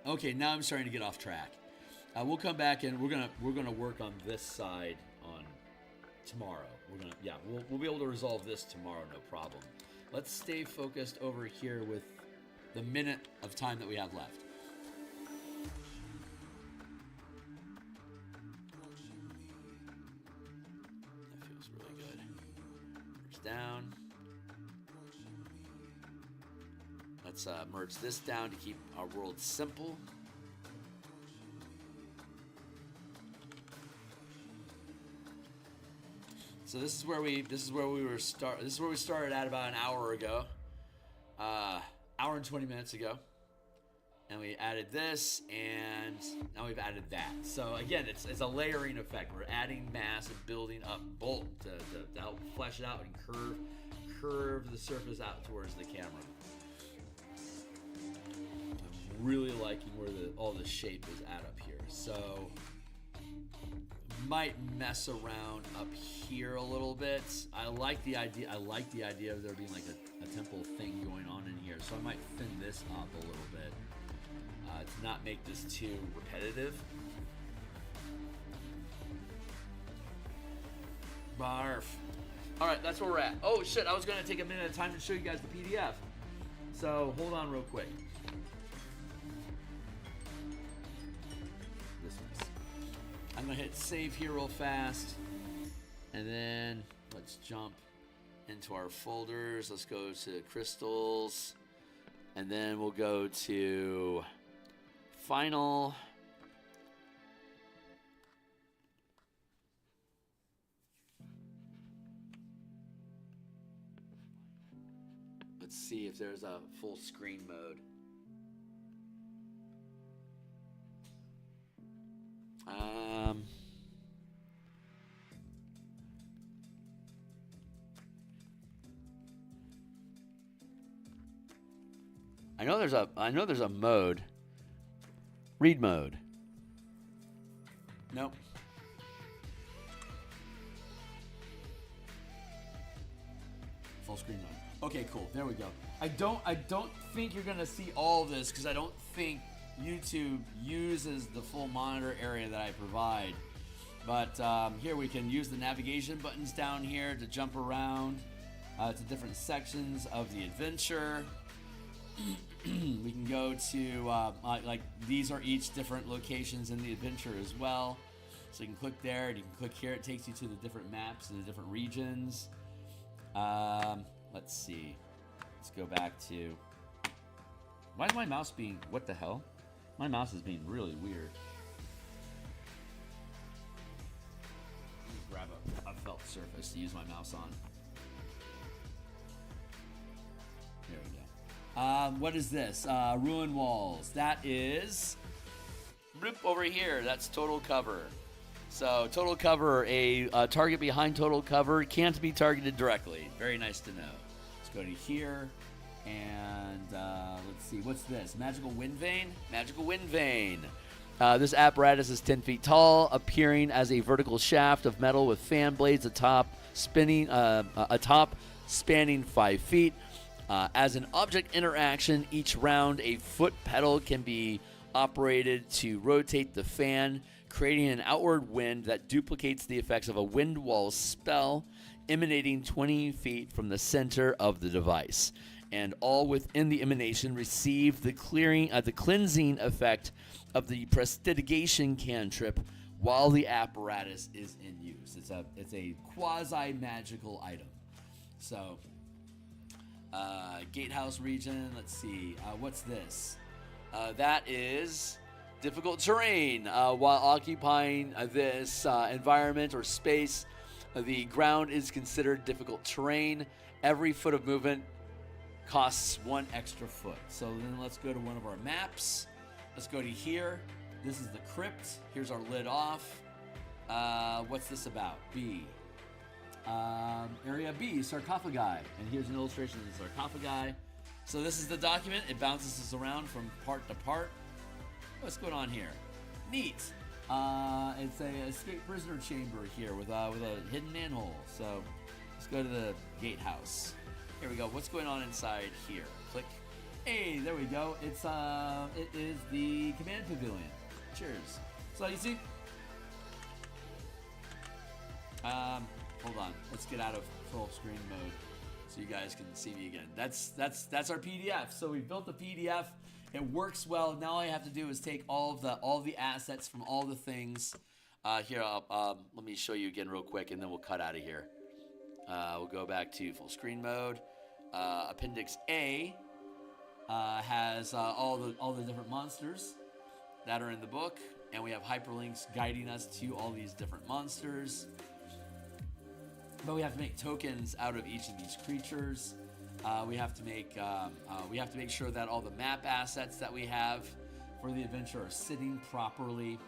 Okay, now I'm starting to get off track. We'll come back and we're gonna work on this side on tomorrow. We'll be able to resolve this tomorrow, no problem. Let's stay focused over here with the minute of time that we have left. That feels really good. Merge down. Let's merge this down to keep our world simple. So this is where we started at about an hour ago, hour and 20 minutes ago, and we added this, and now we've added that. So again, it's a layering effect. We're adding mass and building up bulk to help flesh it out and curve the surface out towards the camera. I'm really liking where all the shape is at up here. So might mess around up here a little bit. I like the idea of there being like a temple thing going on in here. So I might thin this up a little bit to not make this too repetitive. Barf. All right, that's where we're at. Oh shit, I was gonna take a minute of time to show you guys the PDF. So hold on real quick. I'm gonna hit save here real fast, and then let's jump into our folders. Let's go to crystals, and then we'll go to final. Let's see if there's a full screen mode. I know there's a mode. Read mode. Nope. Full screen mode. Okay, cool. There we go. I don't think you're gonna see all of this because I don't think YouTube uses the full monitor area that I provide. But here we can use the navigation buttons down here to jump around to different sections of the adventure. We can go to like these are each different locations in the adventure as well. So you can click there and you can click here. It takes you to the different maps and the different regions. Let's see. Let's go back to. Why is my mouse being? What the hell? My mouse is being really weird. Let me grab a felt surface to use my mouse on. There we go. What is this? Ruin walls. That is bloop, over here. That's total cover. So total cover, a target behind total cover can't be targeted directly. Very nice to know. Let's go to here. And let's see, what's this? Magical Wind Vane? Magical Wind Vane. This apparatus is 10 feet tall, appearing as a vertical shaft of metal with fan blades atop, spanning 5 feet. As an object interaction, each round a foot pedal can be operated to rotate the fan, creating an outward wind that duplicates the effects of a wind wall spell, emanating 20 feet from the center of the device. And all within the emanation receive the cleansing effect of the prestidigitation cantrip while the apparatus is in use. It's a quasi magical item. So, gatehouse region. Let's see. What's this? That is difficult terrain. While occupying this environment or space, the ground is considered difficult terrain. Every foot of movement costs 1 extra foot. So then let's go to one of our maps. Let's go to here. This is the crypt. Here's our lid off. What's this about? B. Area B, sarcophagi. And here's an illustration of the sarcophagi. So this is the document. It bounces us around from part to part. What's going on here? Neat. It's a escape prisoner chamber here with a hidden manhole. So let's go to the gatehouse. Here we go. What's going on inside here? Click. Hey, there we go. It is the command pavilion. Cheers. So you see. Hold on. Let's get out of full screen mode so you guys can see me again. That's our PDF. So we built the PDF. It works well. Now all I have to do is take all the assets from all the things. Here, let me show you again real quick, and then we'll cut out of here. We'll go back to full screen mode. Appendix A has all the different monsters that are in the book, and we have hyperlinks guiding us to all these different monsters. But we have to make tokens out of each of these creatures. We have to make sure that all the map assets that we have for the adventure are sitting properly.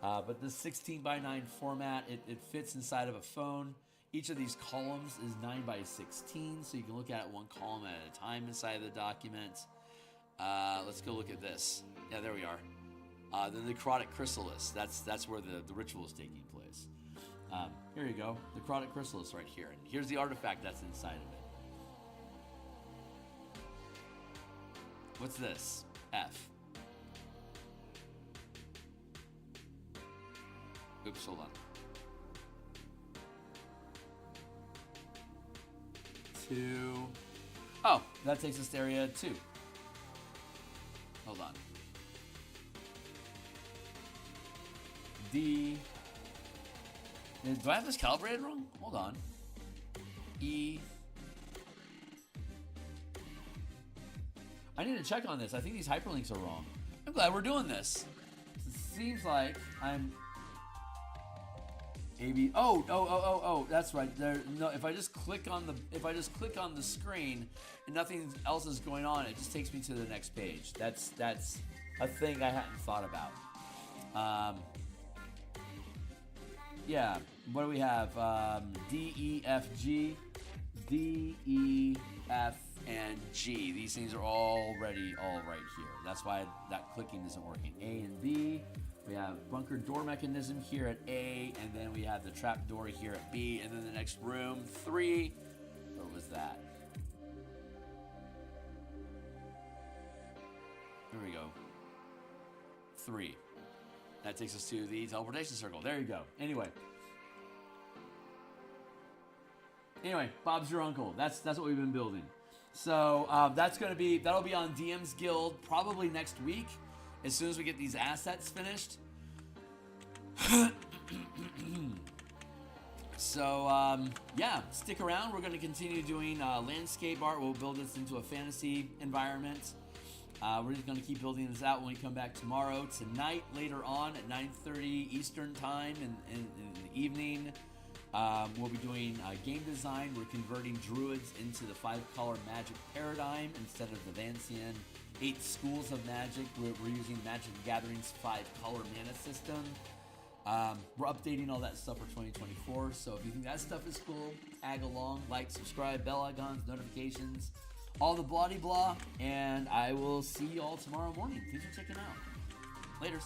But this 16:9 format, it fits inside of a phone. Each of these columns is 9:16, so you can look at it one column at a time inside of the document. Let's go look at this. Yeah, there we are. The necrotic chrysalis. That's where the ritual is taking place. Here you go. The necrotic chrysalis right here. And here's the artifact that's inside of it. What's this? F. Oops, hold on. 2. Oh, that takes us to area 2. Hold on. D. Do I have this calibrated wrong? Hold on. E. I need to check on this. I think these hyperlinks are wrong. I'm glad we're doing this. It seems like I'm AB. Oh, that's right. There. No, if I just click on the screen and nothing else is going on, it just takes me to the next page. That's a thing I hadn't thought about. Yeah. What do we have? D, E, F, G. D, E, F, and G. These things are already all right here. That's why that clicking isn't working. A and B. We have bunker door mechanism here at A, and then we have the trap door here at B, and then the next room, 3. Where was that? Here we go. 3. That takes us to the teleportation circle. There you go. Anyway, Bob's your uncle. That's what we've been building. So that'll be on DMsGuild probably next week, as soon as we get these assets finished. So yeah, stick around. We're going to continue doing landscape art. We'll build this into a fantasy environment. We're just going to keep building this out when we come back tomorrow. Tonight, later on at 9:30 Eastern time in the evening, we'll be doing game design. We're converting druids into the 5-color magic paradigm instead of the Vancian 8 schools of magic. We're using Magic the Gathering's 5-color mana system. We're updating all that stuff for 2024. So if you think that stuff is cool, tag along, like, subscribe, bell icons, notifications, all the blah-de-blah, and I will see you all tomorrow morning. Thanks for checking out. Laters.